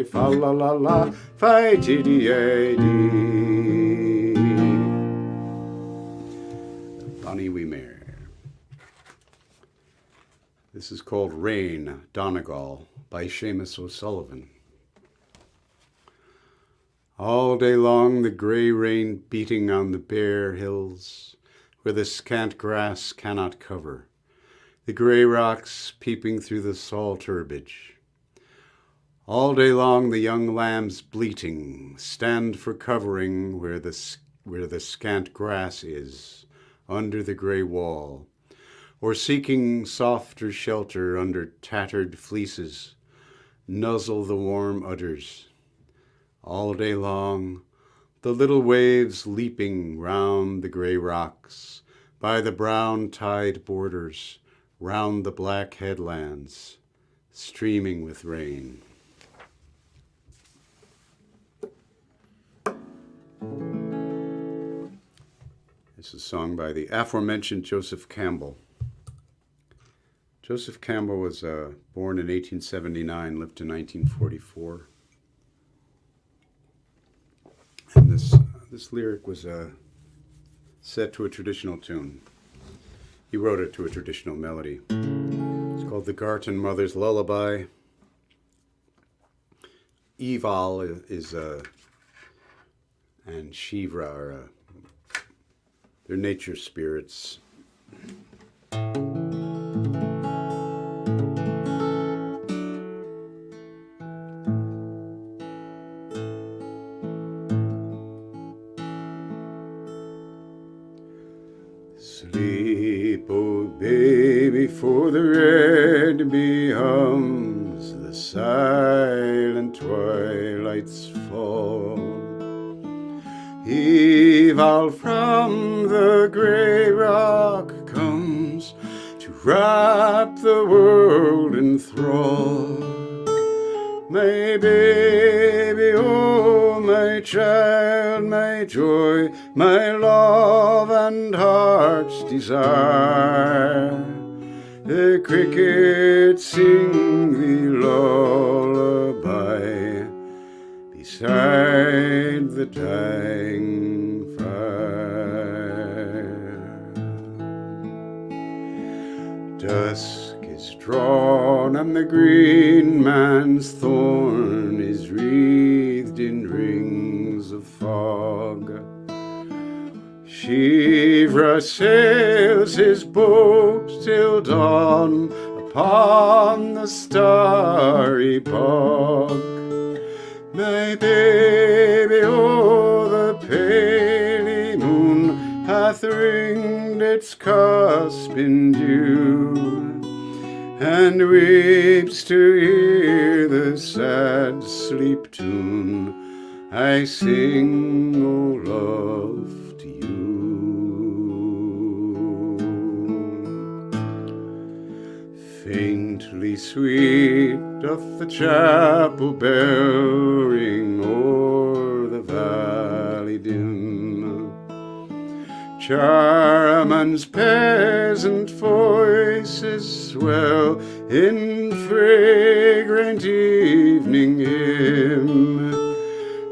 fa la la la, fi tiddy I dee. Bonny Wee Mare. This is called Rain, Donegal, by Seamus O'Sullivan. All day long the grey rain beating on the bare hills, where the scant grass cannot cover, the grey rocks peeping through the salt herbage. All day long the young lambs bleating stand for covering where the scant grass is, under the grey wall, or seeking softer shelter under tattered fleeces, nuzzle the warm udders. All day long, the little waves leaping round the grey rocks, by the brown tide borders, round the black headlands, streaming with rain. This is a song by the aforementioned Joseph Campbell. Joseph Campbell was born in 1879, lived to 1944. And this lyric was set to a traditional tune. He wrote it to a traditional melody. It's called The Garton Mother's Lullaby. Eval is and Shivra are they're nature spirits. Sleep, oh baby, for the red bee hums, the silent twilights fall. Eval from the grey rock comes to wrap the world in thrall. My baby, oh my child, my joy, my love and heart's desire. The crickets sing the lullaby beside the dying fire. Dusk is drawn and the green man's thorn is wreathed in rings of fog. Shivra sails his boat till dawn upon the starry bog. My baby, oh, the paly moon hath ringed its cusp in dew, and weeps to hear the sad sleep tune I sing, O love, to you. Faintly sweet doth the chapel bell ring o'er the valley dim. Charman's peasant voices swell in fragrant evening hymn.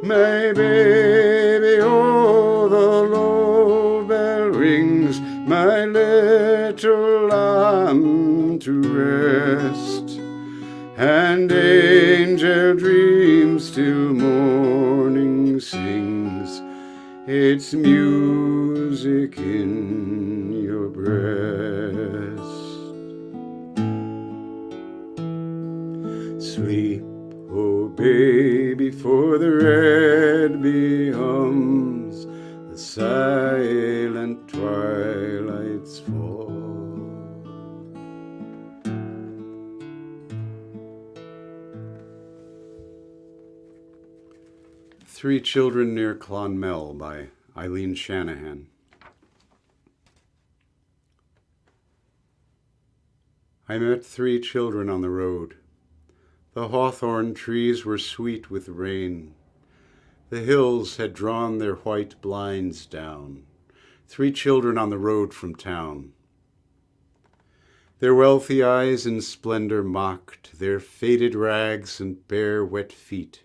My baby, oh, the low bell rings my little lamb to rest, and angel dreams till morning sings its music in your breast. Sleep, oh baby, for the red bee hums, the silent twilights fall. Three Children Near Clonmel by Eileen Shanahan. I met three children on the road. The hawthorn trees were sweet with rain. The hills had drawn their white blinds down. Three children on the road from town. Their wealthy eyes in splendor mocked their faded rags and bare wet feet.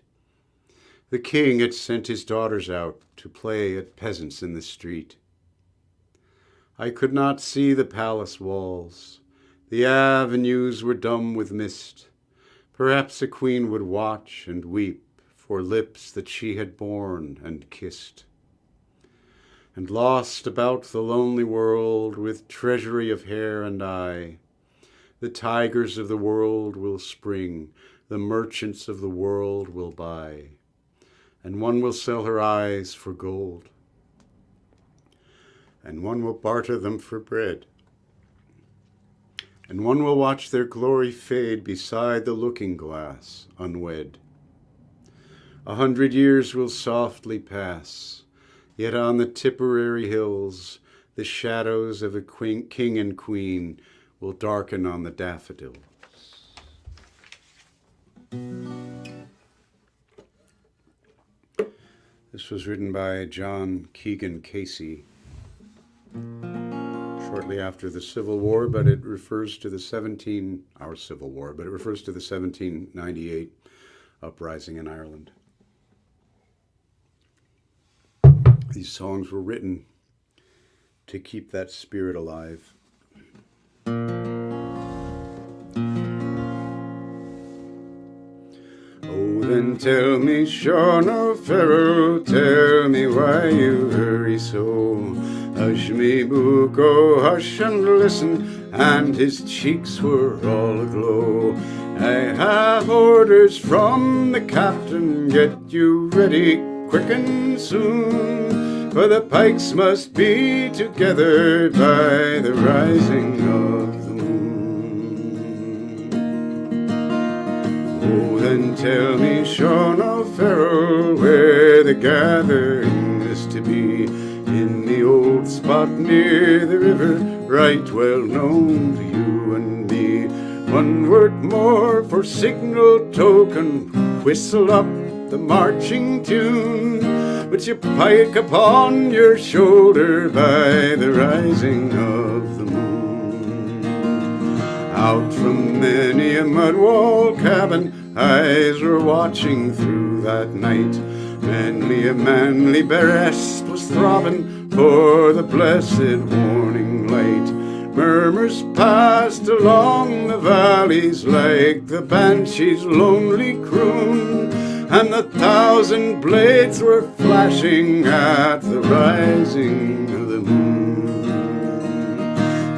The king had sent his daughters out to play at peasants in the street. I could not see the palace walls. The avenues were dumb with mist. Perhaps a queen would watch and weep for lips that she had borne and kissed. And lost about the lonely world with treasury of hair and eye, the tigers of the world will spring, the merchants of the world will buy. And one will sell her eyes for gold, and one will barter them for bread, and one will watch their glory fade beside the looking-glass, unwed. 100 years will softly pass, yet on the Tipperary hills the shadows of a king and queen will darken on the daffodils. This was written by John Keegan Casey shortly after the Civil War, but it refers to the 1798 uprising in Ireland. These songs were written to keep that spirit alive. Oh, then tell me, Sean O'Farrell, tell me why you hurry so. Hush me, Boucicault, hush and listen, and his cheeks were all aglow. I have orders from the captain, get you ready quick and soon, for the pikes must be together by the rising of the moon. Oh, then tell me, Sean O'Farrell, where the gathering is to be. In the old spot near the river, right well known to you and me. One word more for signal token, whistle up the marching tune. Put your pike upon your shoulder by the rising of the moon. Out from many a mud-wall cabin, eyes were watching through that night. Many a manly breast was throbbing for the blessed warning light. Murmurs passed along the valleys like the banshee's lonely croon, and 1,000 blades were flashing at the rising of the moon.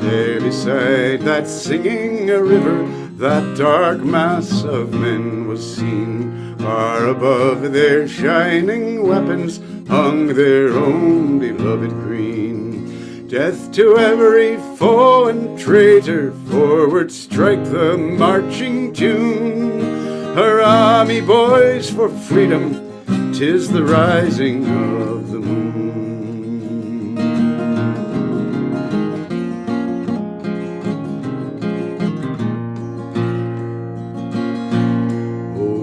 There beside that singing river, that dark mass of men was seen. Far above their shining weapons hung their own beloved green. Death to every foe and traitor, forward strike the marching tune. Hurrah, me boys, for freedom, 'tis the rising of the moon.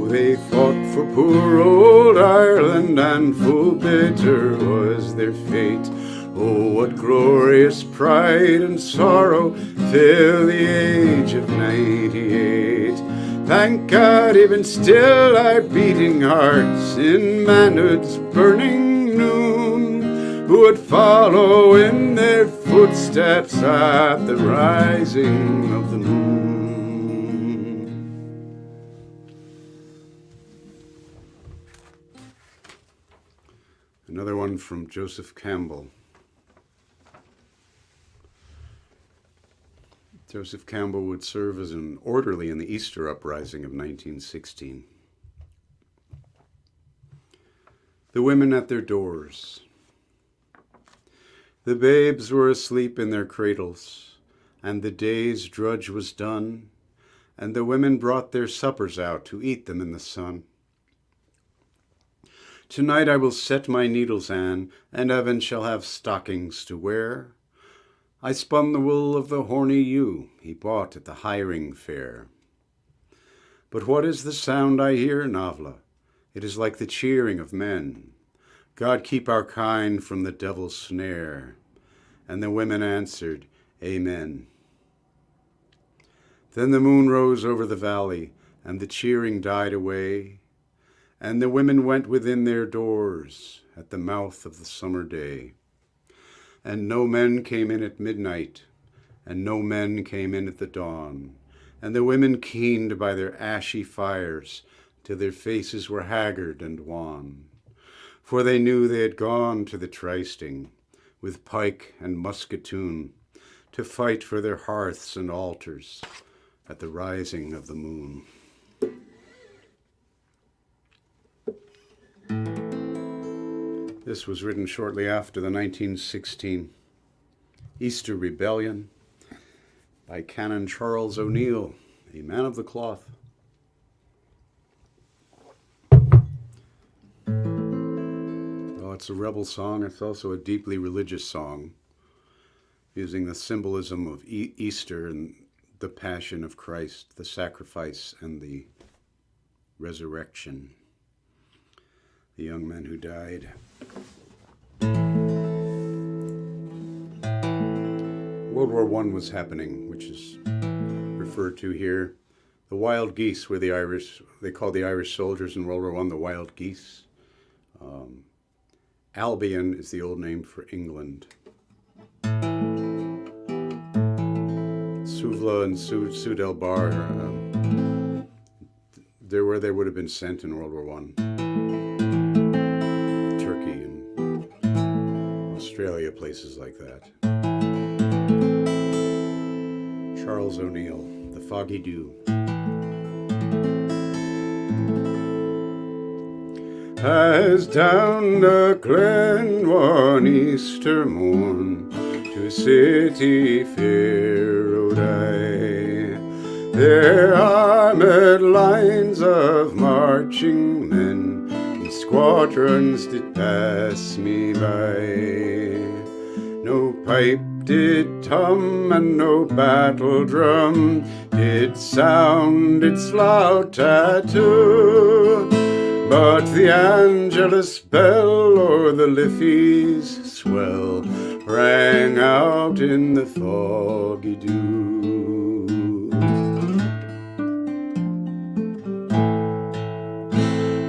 They fought for poor old Ireland, and full bitter was their fate. Oh, what glorious pride and sorrow fill the age of 98. Thank God, even still our beating hearts in manhood's burning noon, who would follow in their footsteps at the rising of the moon. Another one from Joseph Campbell. Joseph Campbell would serve as an orderly in the Easter Uprising of 1916. The women at their doors. The babes were asleep in their cradles, and the day's drudge was done, and the women brought their suppers out to eat them in the sun. Tonight I will set my needles, Anne, and Evan shall have stockings to wear. I spun the wool of the horny ewe he bought at the hiring fair. But what is the sound I hear, Navla? It is like the cheering of men. God keep our kind from the devil's snare. And the women answered, Amen. Then the moon rose over the valley, and the cheering died away, and the women went within their doors at the mouth of the summer day. And no men came in at midnight, and no men came in at the dawn, and the women keened by their ashy fires till their faces were haggard and wan. For they knew they had gone to the trysting with pike and musketoon to fight for their hearths and altars at the rising of the moon. This was written shortly after the 1916 Easter Rebellion by Canon Charles O'Neill, a man of the cloth. Well, it's a rebel song. It's also a deeply religious song, using the symbolism of Easter and the passion of Christ, the sacrifice and the resurrection, the young men who died. World War I was happening, which is referred to here. The wild geese were the Irish, they called the Irish soldiers in World War I the wild geese. Albion is the old name for England. Suvla and Sud-El Bar, they're where they would have been sent in World War I. Turkey and Australia, places like that. Charles O'Neill, The Foggy Dew. As down the glen one Easter morn to city fair rode I, their armed lines of marching men in squadrons did pass me by. No pipe did tum and no battle drum did sound its loud tattoo, but the Angelus bell or the Liffey's swell rang out in the foggy dew.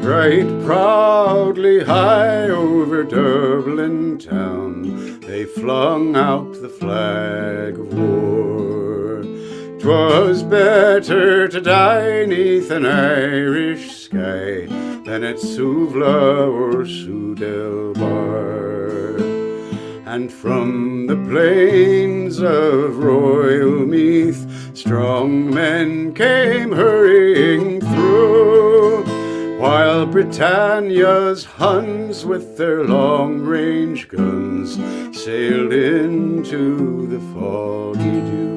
Right proudly high over Dublin town they flung out the flag of war. 'Twas better to die 'neath an Irish sky than at Suvla or Sud-El Bar. And from the plains of Royal Meath strong men came hurrying through, while Britannia's Huns with their long-range guns sailed into the foggy dew.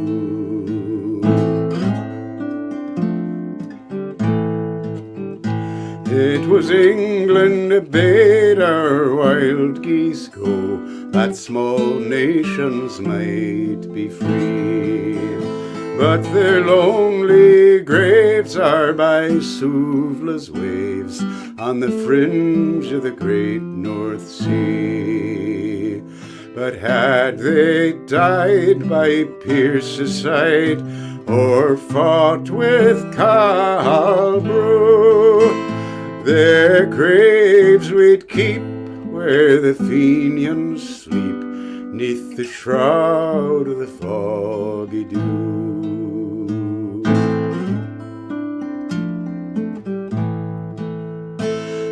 It was England bade our wild geese go, that small nations might be free. But their lonely graves are by Suvla's waves on the fringe of the great North Sea. But had they died by Pierce's side or fought with Calhoun, their graves we'd keep where the Fenians sleep, 'neath the shroud of the foggy dew.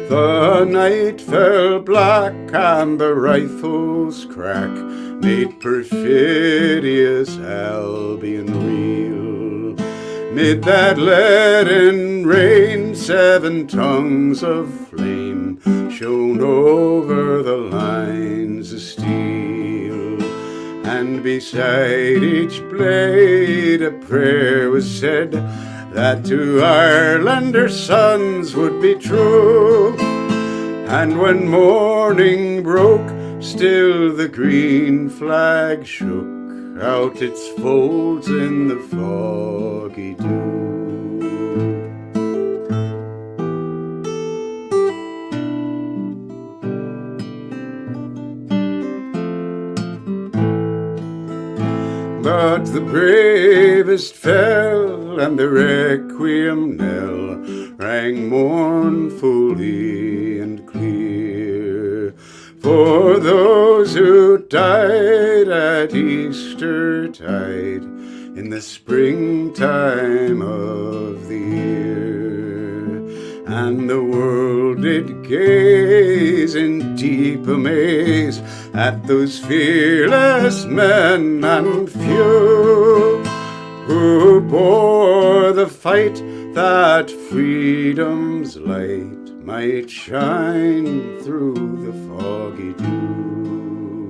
The night fell black and the rifle's crack made perfidious Albion reel. Mid that leaden rain 7 tongues of flame shone over the lines of steel, and beside each blade a prayer was said that to Ireland her sons would be true. And when morning broke, still the green flag shook out its folds in the foggy dew. But the bravest fell, and the requiem knell rang mournfully and clear for those who died at Eastertide in the springtime of the year. And the world did gaze in deep amaze at those fearless men and few who bore the fight that freedom's light might shine through the foggy dew.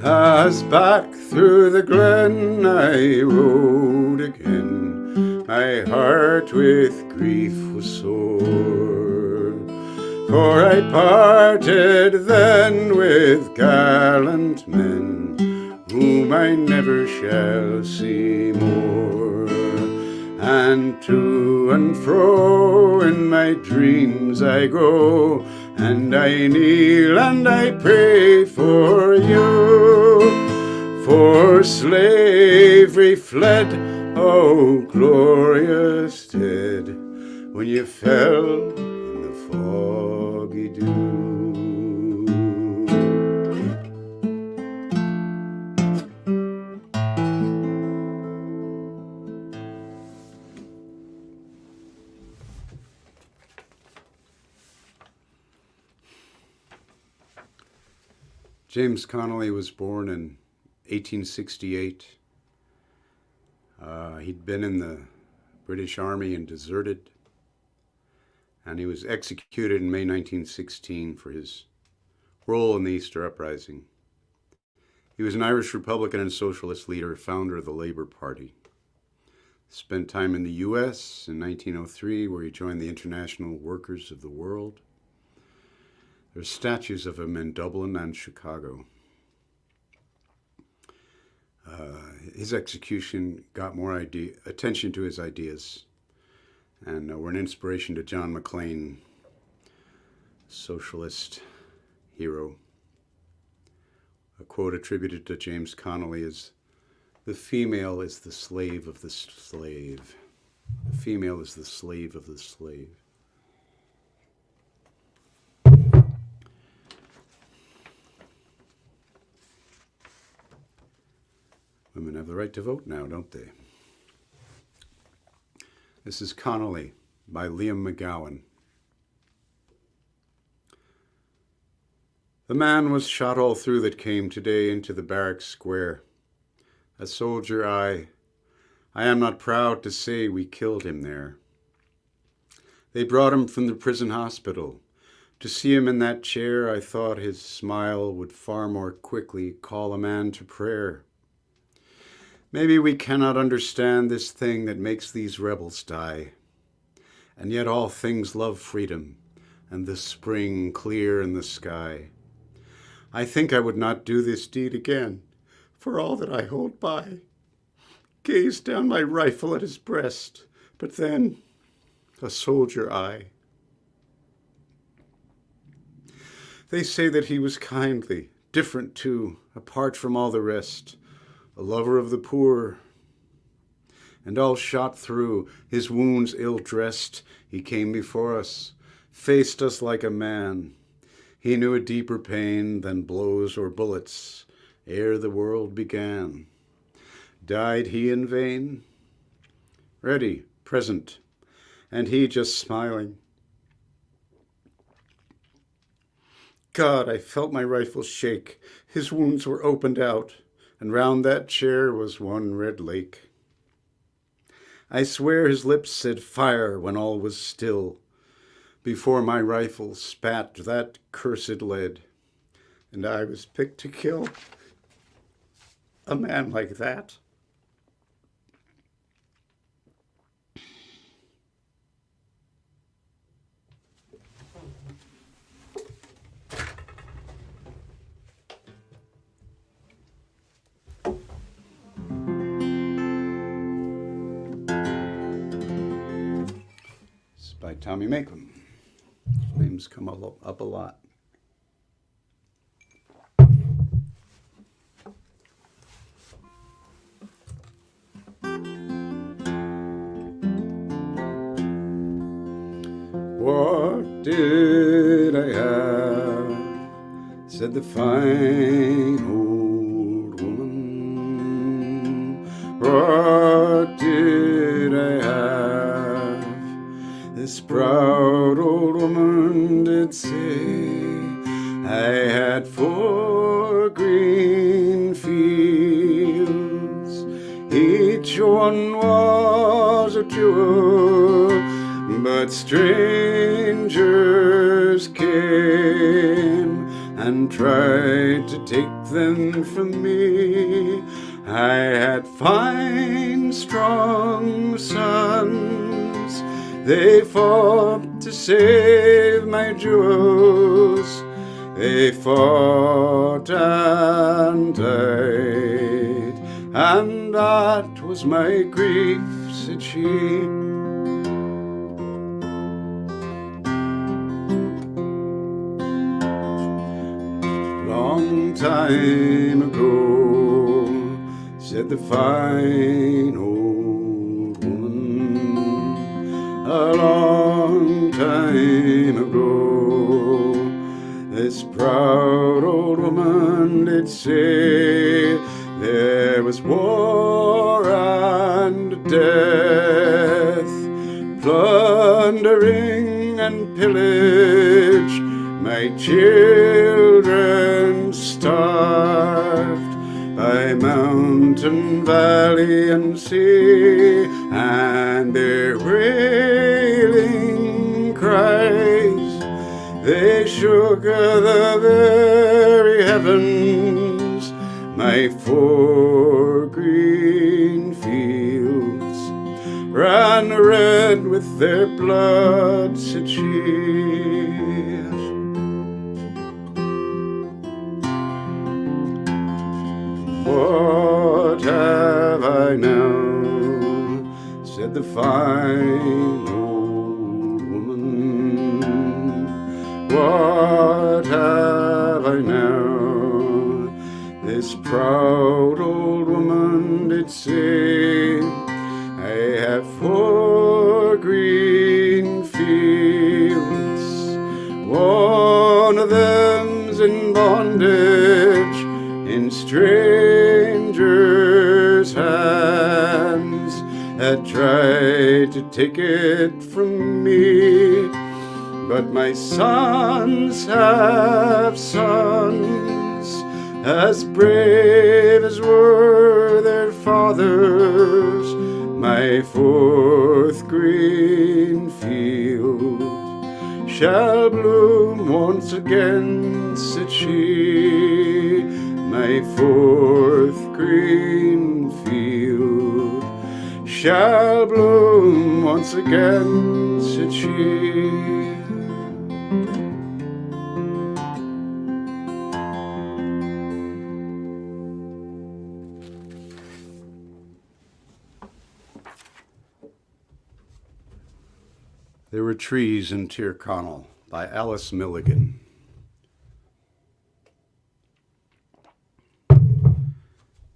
As back through the glen I rode again, my heart with grief was sore, for I parted then with gallant men whom I never shall see more. And to and fro in my dreams I go, and I kneel and I pray for you. For slavery fled, oh glorious dead, when you fell in the foggy dew. James Connolly was born in 1868. He'd been in the British Army and deserted, and he was executed in May 1916 for his role in the Easter Uprising. He was an Irish Republican and socialist leader, founder of the Labour Party. Spent time in the US in 1903, where he joined the International Workers of the World. There's statues of him in Dublin and Chicago. His execution got more attention to his ideas, and were an inspiration to John Maclean, socialist hero. A quote attributed to James Connolly is, "The female is the slave of the slave. The female is the slave of the slave." Women have the right to vote now, don't they? This is Connolly by Liam McGowan. The man was shot all through that came today into the barrack square. A soldier I am not proud to say we killed him there. They brought him from the prison hospital. To see him in that chair, I thought his smile would far more quickly call a man to prayer. Maybe we cannot understand this thing that makes these rebels die. And yet all things love freedom and the spring clear in the sky. I think I would not do this deed again for all that I hold by. Gaze down my rifle at his breast, but then a soldier I. They say that he was kindly, different too, apart from all the rest. A lover of the poor, and all shot through, his wounds ill-dressed, he came before us, faced us like a man. He knew a deeper pain than blows or bullets, ere the world began. Died he in vain? Ready, present, and he just smiling. God, I felt my rifle shake, his wounds were opened out, and round that chair was one red lake. I swear his lips said fire when all was still, before my rifle spat that cursed lead, and I was picked to kill a man like that. by Tommy Makem. His names come up a lot. What did I have? Said the fine old woman. What did I have? This proud old woman did say I had 4 green fields, each one was a jewel, but strangers came and tried to take them from me. I had fine, strong sons. They fought to save my jewels. They fought and died, and that was my grief, said she. Long time ago, said the fine old woman. A long time ago, this proud old woman did say there was war and death, plundering and pillage. My children starved by mountain, valley, and sea, and their wailing cries, they shook the very heavens. My 4 green fields ran red with their blood, said she. What have I now? Said the fine old woman. What have I now? This proud old woman did say I have 4 green fields. One of them's in bondage, in strangers' hands, had tried to take it from me. But my sons have sons, as brave as were their fathers. My 4th green field shall bloom once again, said she. My 4th green field shall bloom once again, said she. There Were Trees in Tyrconnell by Alice Milligan.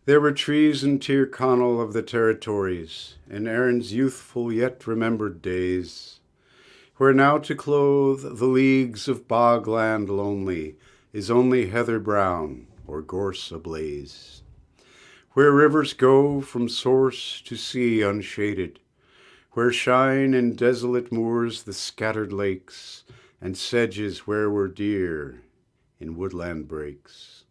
There were trees in Tyrconnell of the territories, in Erin's youthful yet remembered days, where now to clothe the leagues of bogland lonely is only heather brown or gorse ablaze, where rivers go from source to sea unshaded, where shine in desolate moors the scattered lakes, and sedges where were deer in woodland breaks.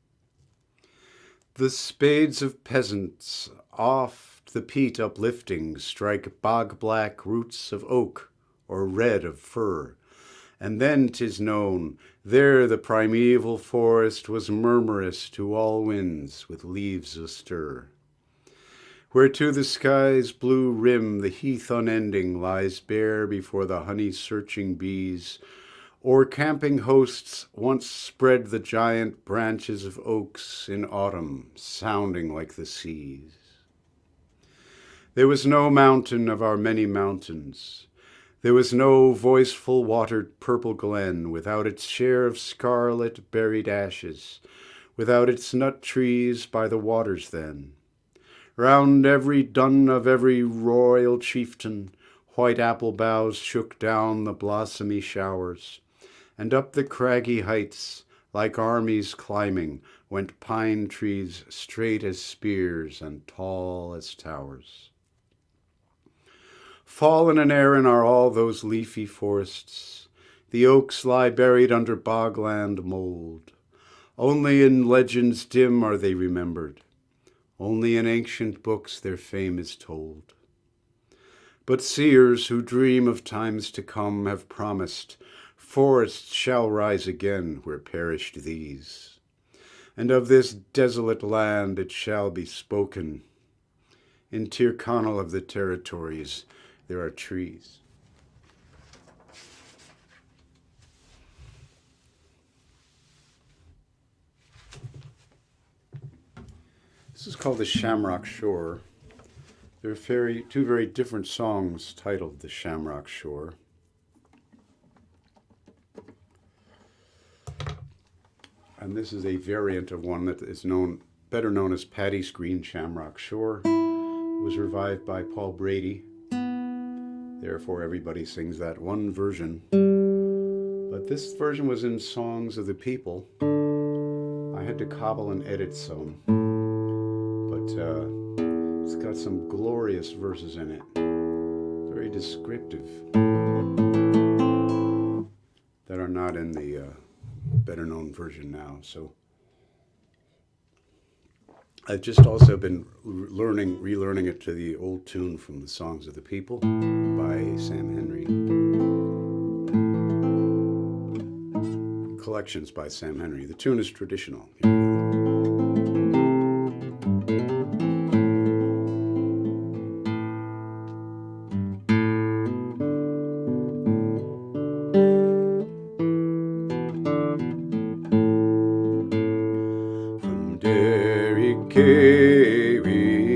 The spades of peasants, oft the peat uplifting, strike bog-black roots of oak or red of fir, and then 'tis known, there the primeval forest was murmurous to all winds with leaves astir. Where to the sky's blue rim the heath unending lies bare before the honey-searching bees, or camping hosts once spread the giant branches of oaks in autumn, sounding like the seas. There was no mountain of our many mountains. There was no voiceful watered purple glen without its share of scarlet buried ashes, without its nut trees by the waters then. Round every dun of every royal chieftain, white apple boughs shook down the blossomy showers, and up the craggy heights, like armies climbing, went pine trees straight as spears and tall as towers. Fallen and barren are all those leafy forests. The oaks lie buried under bogland mold. Only in legends dim are they remembered. Only in ancient books their fame is told. But seers who dream of times to come have promised forests shall rise again where perished these. And of this desolate land it shall be spoken. In Tyrconnell of the territories there are trees. This is called The Shamrock Shore. There are two very different songs titled The Shamrock Shore. And this is a variant of one that is better known as Paddy's Green Shamrock Shore. It was revived by Paul Brady. Therefore, everybody sings that one version. But this version was in Songs of the People. I had to cobble and edit some. But it's got some glorious verses in it. Very descriptive. That are not in the better known version now. So I've just also been relearning it to the old tune from the Songs of the People by Sam Henry. Collections by Sam Henry. The tune is traditional.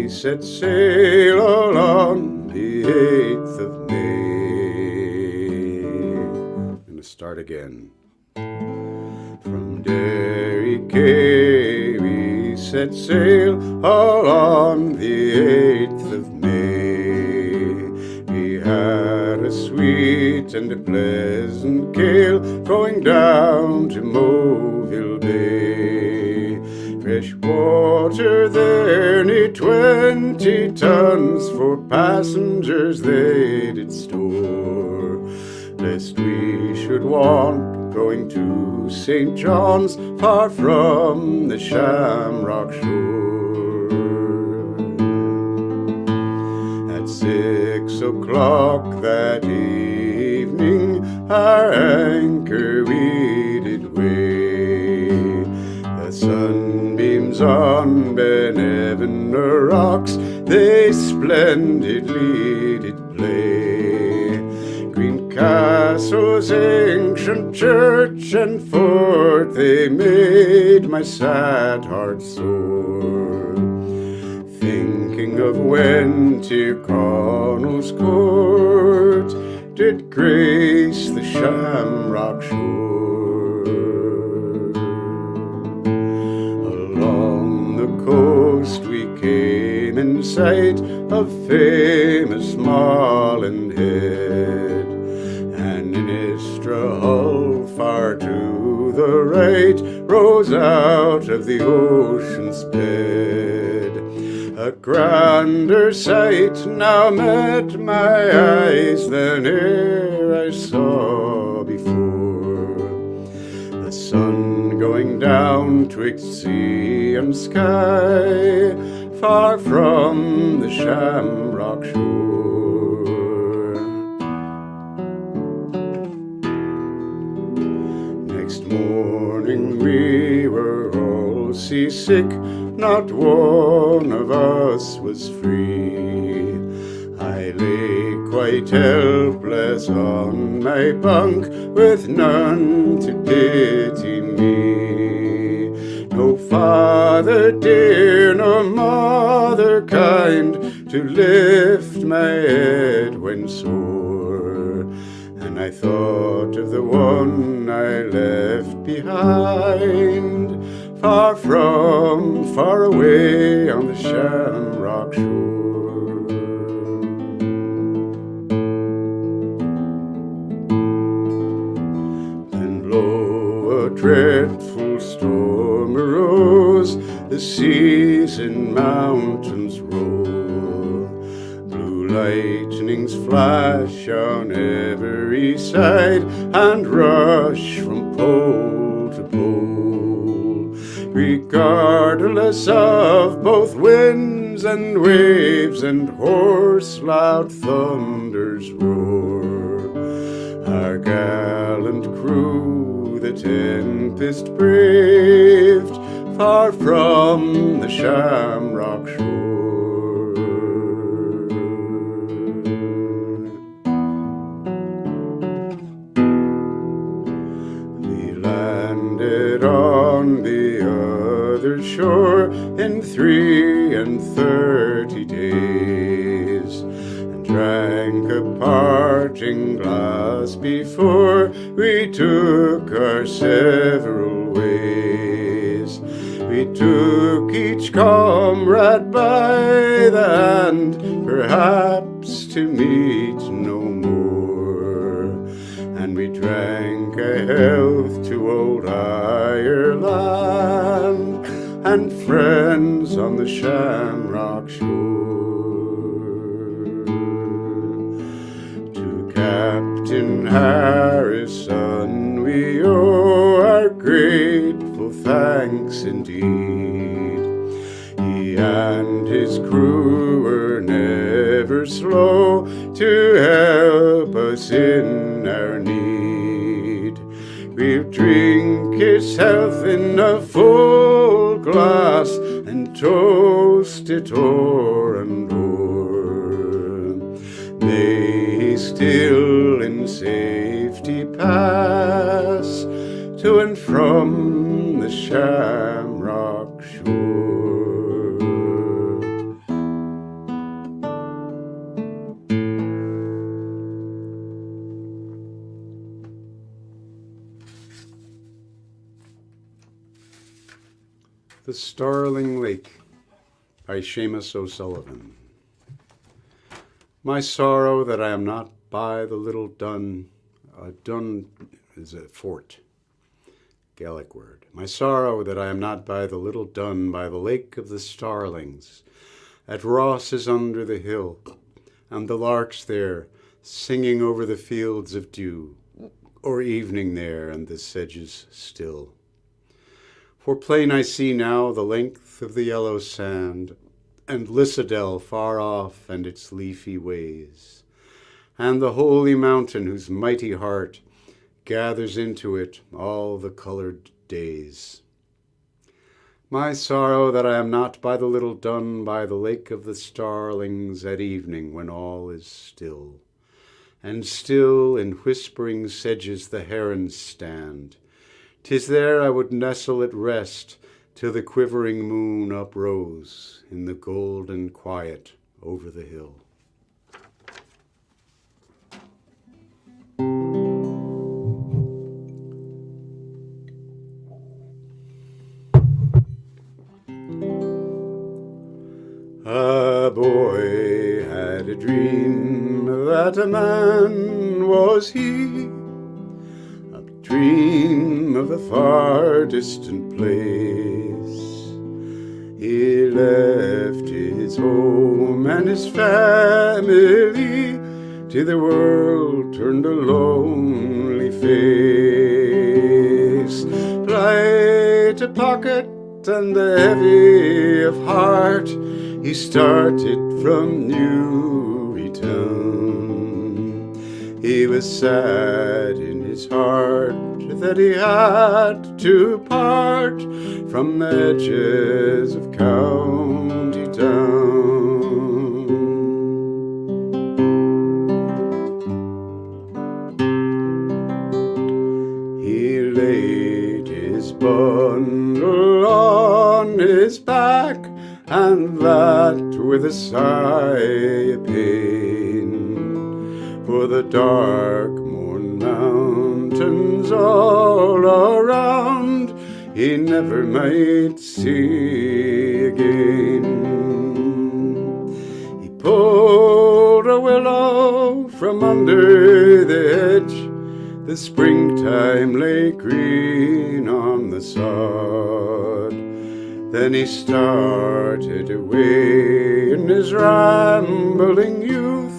Set sail on the 8th of May. I'm going to start again. From Derry Quay we set sail all on the 8th of May. We had a sweet and a pleasant gale going down to Moville Bay. Fresh water there, near 20 tons, for passengers they did store, lest we should want going to St. John's, far from the Shamrock Shore. At 6 o'clock that evening, our anchor we did weigh. The sunbeams on Benevenor rocks, they splendidly did play. Green Castle's ancient church and fort, they made my sad heart sore. Thinking of when Tyrconnell's court did grace the Shamrock Shore. Coast we came in sight of famous Marland Head, and in Istra Hull far to the right rose out of the ocean's bed. A grander sight now met my eyes than e'er I saw before. The sun going down twixt sea and sky, far from the Shamrock Shore. Next morning we were all seasick, not one of us was free. I lay quite helpless on my bunk, with none to pity me. No father dear, no mother kind, to lift my head when sore. and I thought of the one I left behind, far away on the shamrock shore. And lo, a dreadful storm arose, the seas and mountains roll, blue lightnings flash on every side and rush from pole to pole, regardless of both winds and waves and hoarse loud thunders roar. Our gallant crew the tempest braved, far from the shamrock shore. We landed on the other shore in 33 days, and drank a parting glass before we took our several ways. We took each comrade by the hand, perhaps to meet no more, and we drank a health to old Ireland and friends on the shamrock shore. To Captain Harrison we owe our grateful thanks indeed. He and his crew were never slow to help us in our need. We'll drink his health in a full glass and toast it o'er and o'er. May he still in safety pass to and from the shamrock shore. The Starling Lake by Seamus O'Sullivan. My sorrow that I am not by the little dun. Dun is a fort, Gaelic word. My sorrow that I am not by the little dun, by the lake of the starlings. At Ross is under the hill, and the larks there, singing over the fields of dew, or evening there, and the sedges still. For plain I see now the length of the yellow sand, and Lissadell far off and its leafy ways, and the holy mountain whose mighty heart gathers into it all the colored days. My sorrow that I am not by the little dun, by the lake of the starlings at evening when all is still, and still in whispering sedges the herons stand. 'Tis there I would nestle at rest till the quivering moon uprose in the golden quiet over the hill. A boy had a dream that a man was he, a dream of a far distant place. He left his home and his family, to the world turned a lonely face. Light a pocket and heavy of heart, he started from Newrytown. He was sad in his heart that he had to part from the edges of County Town. He laid his bundle on his back, and that with a sigh of pain, for the dark morn fields all around he never might see again. He pulled a willow from under the hedge. The springtime lay green on the sod. Then he started away in his rambling youth,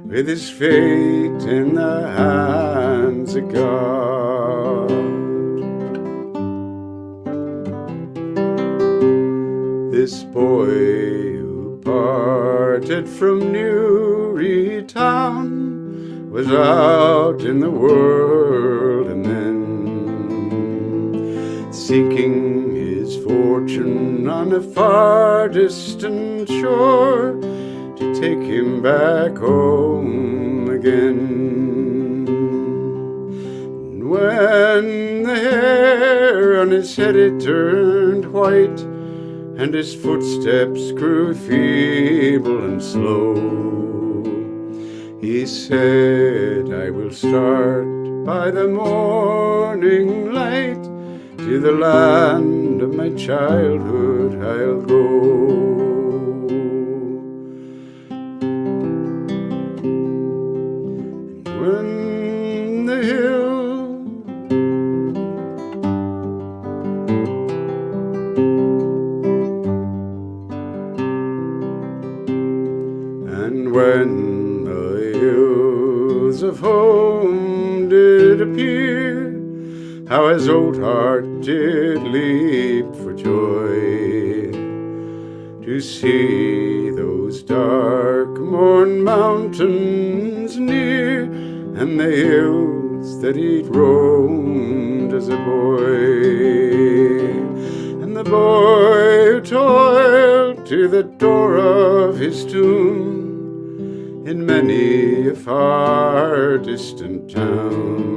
with his fate in the hands of God. This boy who parted from Newry town was out in the world and then seeking his fortune on a far distant shore to take him back home again. And when the hair on his head it turned white, and his footsteps grew feeble and slow, he said, I will start by the morning light, to the land of my childhood I'll go. When the hill and when the hills of home did appear, how his old heart did leap for joy to see those dark morn mountains near, and the hills that he'd roamed as a boy, and the boy who toiled to the door of his tomb in many a far distant town.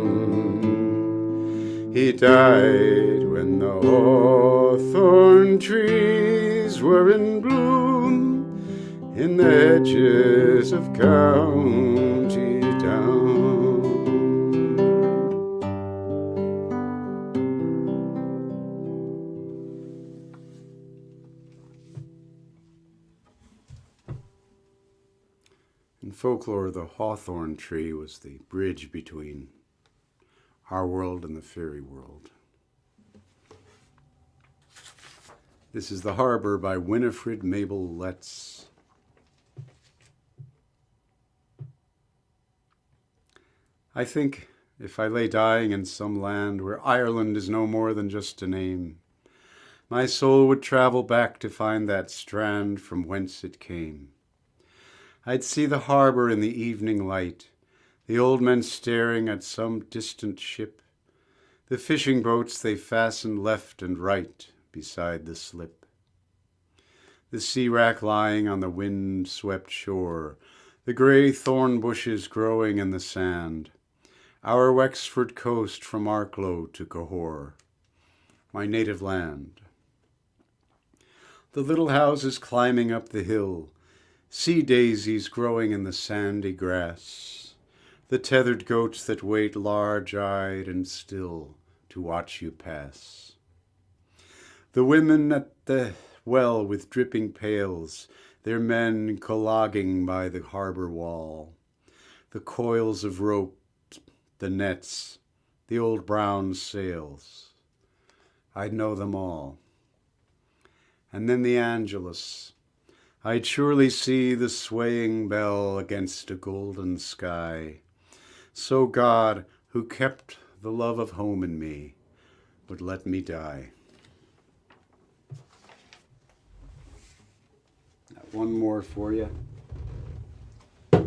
He died when the hawthorn trees were in bloom in the hedges of County Down. In folklore, the hawthorn tree was the bridge between our world and the fairy world. This is The Harbor by Winifred Mabel Letts. I think if I lay dying in some land where Ireland is no more than just a name, my soul would travel back to find that strand from whence it came. I'd see the harbor in the evening light, the old men staring at some distant ship, the fishing boats they fastened left and right beside the slip, the sea wrack lying on the wind-swept shore, the grey thorn bushes growing in the sand, our Wexford coast from Arklow to Cahors, my native land. The little houses climbing up the hill, sea daisies growing in the sandy grass, the tethered goats that wait large-eyed and still to watch you pass. The women at the well with dripping pails, their men colloguing by the harbor wall, the coils of rope, the nets, the old brown sails. I'd know them all. And then the Angelus. I'd surely see the swaying bell against a golden sky. So God, who kept the love of home in me, would let me die. One more for you. If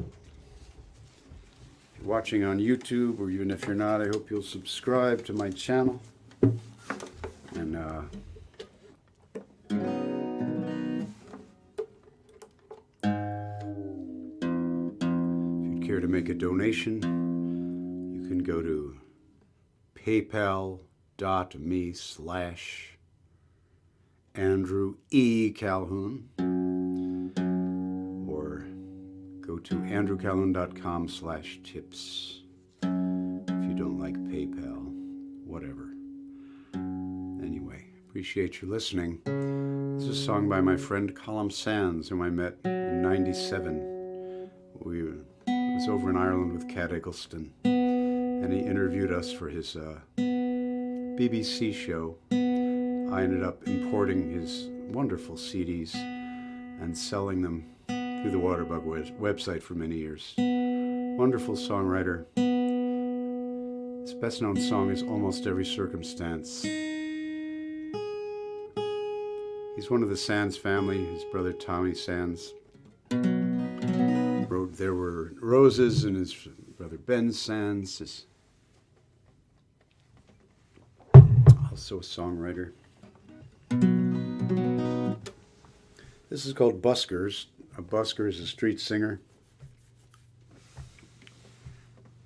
you're watching on YouTube, or even if you're not, I hope you'll subscribe to my channel. And if you'd care to make a donation, you can go to paypal.me/Andrew E. Calhoun, or go to andrewcalhoun.com/tips if you don't like PayPal. whatever. Anyway, appreciate you listening. This is a song by my friend Colm Sands, whom I met in '97. We was over in Ireland with Cat Eggleston, and he interviewed us for his BBC show. I ended up importing his wonderful CDs and selling them through the Waterbug website for many years. Wonderful songwriter. His best known song is Almost Every Circumstance. He's one of the Sands family. His brother Tommy Sands wrote There Were Roses, and his brother Ben Sands is also a songwriter. This is called Buskers. A busker is a street singer.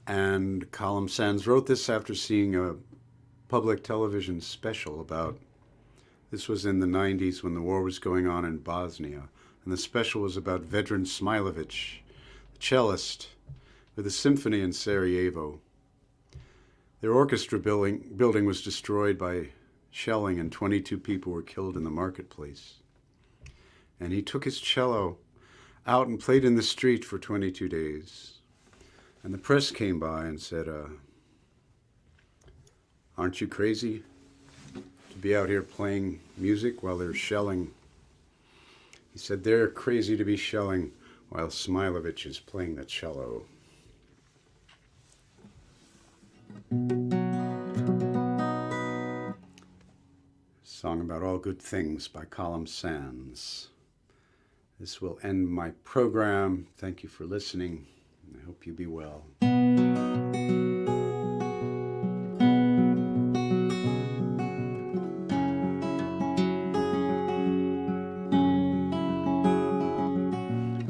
And Colm Sands wrote this after seeing a public television special about, this was in the 90s when the war was going on in Bosnia. And the special was about Vedran Smilovic, the cellist with a symphony in Sarajevo. Their orchestra building was destroyed by shelling, and 22 people were killed in the marketplace. And he took his cello out and played in the street for 22 days. And the press came by and said, aren't you crazy to be out here playing music while they're shelling? He said, they're crazy to be shelling while Smilovic is playing the cello. Song About All Good Things by Colm Sands. This will end my program. Thank you for listening. I hope you be well.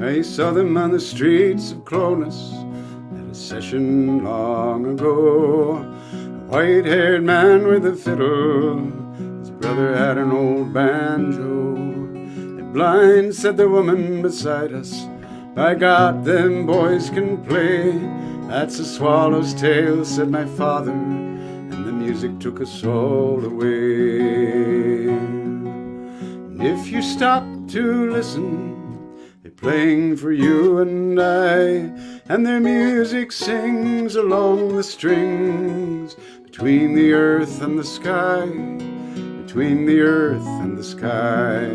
I saw them on the streets of Clones at a session long ago. A white-haired man with a fiddle, his brother had an old banjo. And blind, said the woman beside us, by God, them boys can play. That's a swallow's tail, said my father, and the music took us all away. And if you stop to listen, they're playing for you and I, and their music sings along the strings, between the earth and the sky, between the earth and the sky.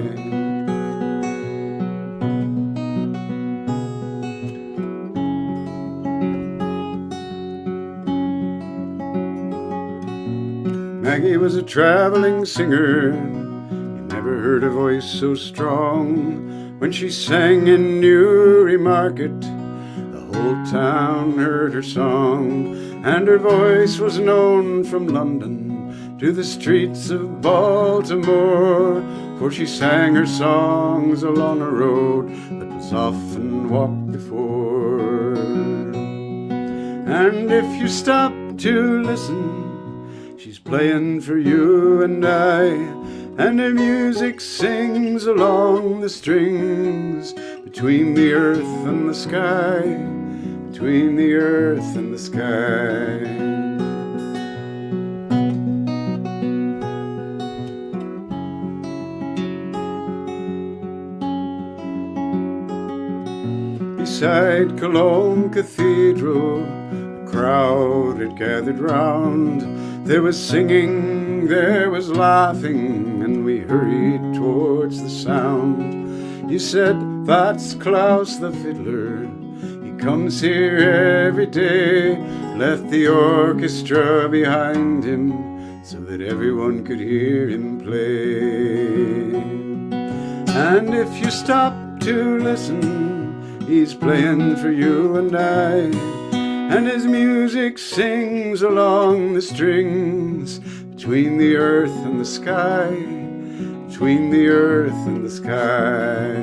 Maggie was a traveling singer. You never heard a voice so strong. When she sang in Newry Market, the whole town heard her song. And her voice was known from London to the streets of Baltimore, for she sang her songs along a road that was often walked before. And if you stop to listen, she's playing for you and I, and her music sings along the strings, between the earth and the sky, between the earth and the sky. Beside Cologne Cathedral, a crowd had gathered round. There was singing, there was laughing, and we hurried towards the sound. You said, that's Klaus the fiddler, he comes here every day. Left the orchestra behind him so that everyone could hear him play. And if you stop to listen, he's playing for you and I, and his music sings along the strings, between the earth and the sky, between the earth and the sky.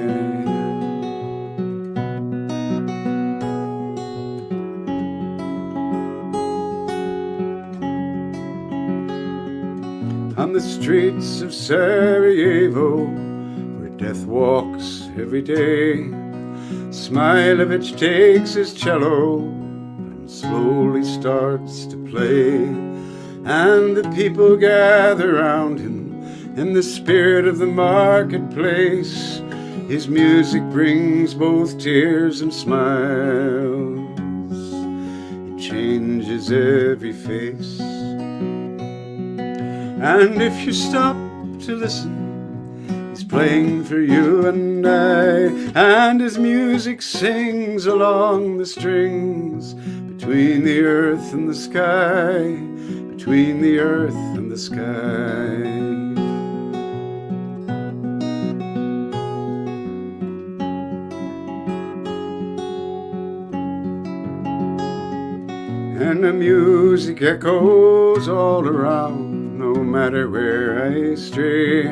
On the streets of Sarajevo, where death walks every day, Smilovic takes his cello and slowly starts to play. and the people gather round him in the spirit of the marketplace. His music brings both tears and smiles. It changes every face. And if you stop to listen, he's playing for you and I, and his music sings along the strings, between the earth and the sky, between the earth and the sky. And the music echoes all around, no matter where I stray,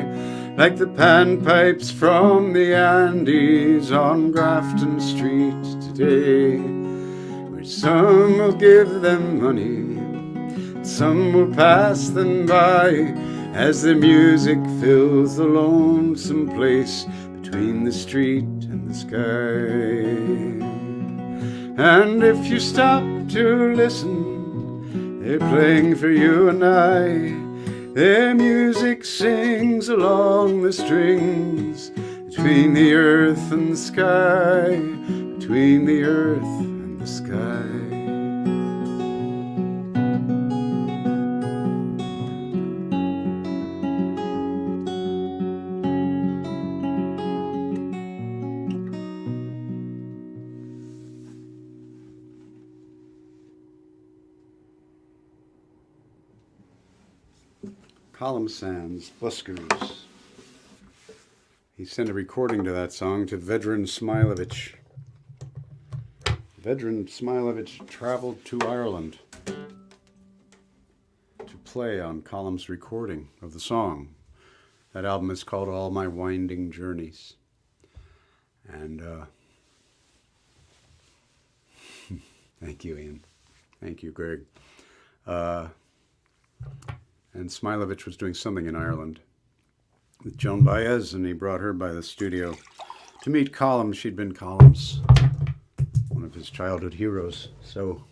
like the panpipes from the Andes on Grafton Street today, where some will give them money, some will pass them by, as the music fills the lonesome place between the street and the sky. And if you stop to listen, they're playing for you and I. Their music sings along the strings, between the earth and the sky, between the earth and the sky. Column Sands, Buskers. He sent a recording to that song to Vedran Smilovich. Vedran Smilovich traveled to Ireland to play on Column's recording of the song. That album is called All My Winding Journeys. And thank you, Ian. Thank you, Greg. And Smilovich was doing something in Ireland with Joan Baez, and he brought her by the studio to meet Column. She'd been Column's, one of his childhood heroes. So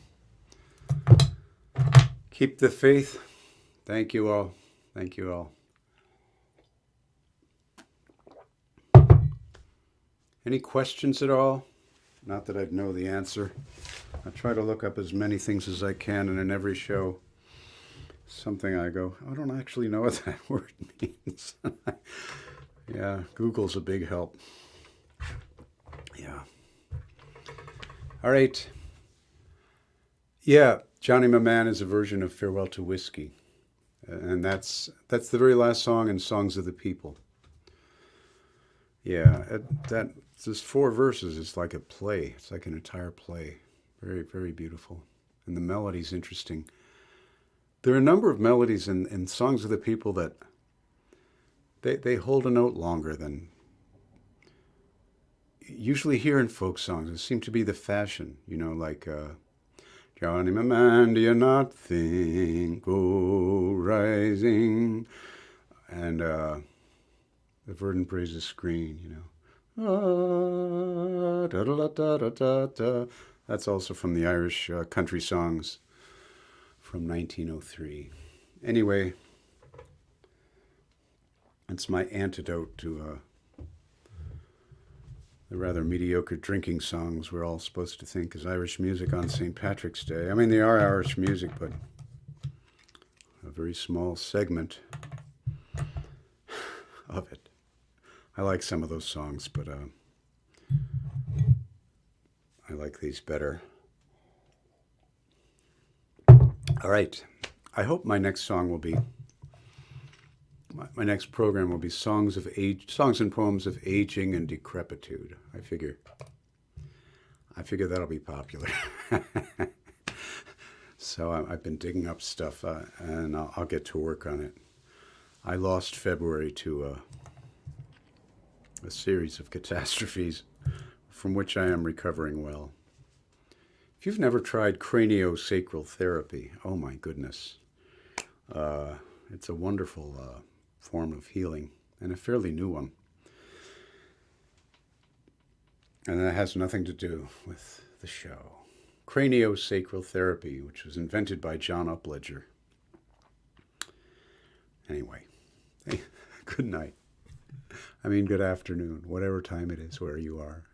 keep the faith. Thank you all. Thank you all. Any questions at all? Not that I'd know the answer. I try to look up as many things as I can, and in every show, something I go, I don't actually know what that word means. Yeah, Google's a big help. Yeah. All right. Yeah, Johnny My Man is a version of Farewell to Whiskey. And that's the very last song in Songs of the People. Yeah, there's 4 verses. It's like a play. It's like an entire play. Very, very beautiful. And the melody's interesting. There are a number of melodies in Songs of the People that they hold a note longer than usually hear in folk songs. It seems to be the fashion, like Johnny My Man, do you not think, oh, rising, and the Verdant praises screen, ah, da, da, da, da, da, da. That's also from the Irish country songs from 1903. Anyway, it's my antidote to the rather mediocre drinking songs we're all supposed to think is Irish music on St. Patrick's Day. I mean, they are Irish music, but a very small segment of it. I like some of those songs, but I like these better. All right. I hope my next song will be, my next program will be songs and poems of aging and decrepitude. I figure that'll be popular. So I've been digging up stuff, and I'll get to work on it. I lost February to a series of catastrophes from which I am recovering well. If you've never tried craniosacral therapy, oh my goodness. It's a wonderful form of healing, and a fairly new one. And that has nothing to do with the show. Craniosacral therapy, which was invented by John Upledger. Anyway, hey, good night. I mean, good afternoon, whatever time it is where you are.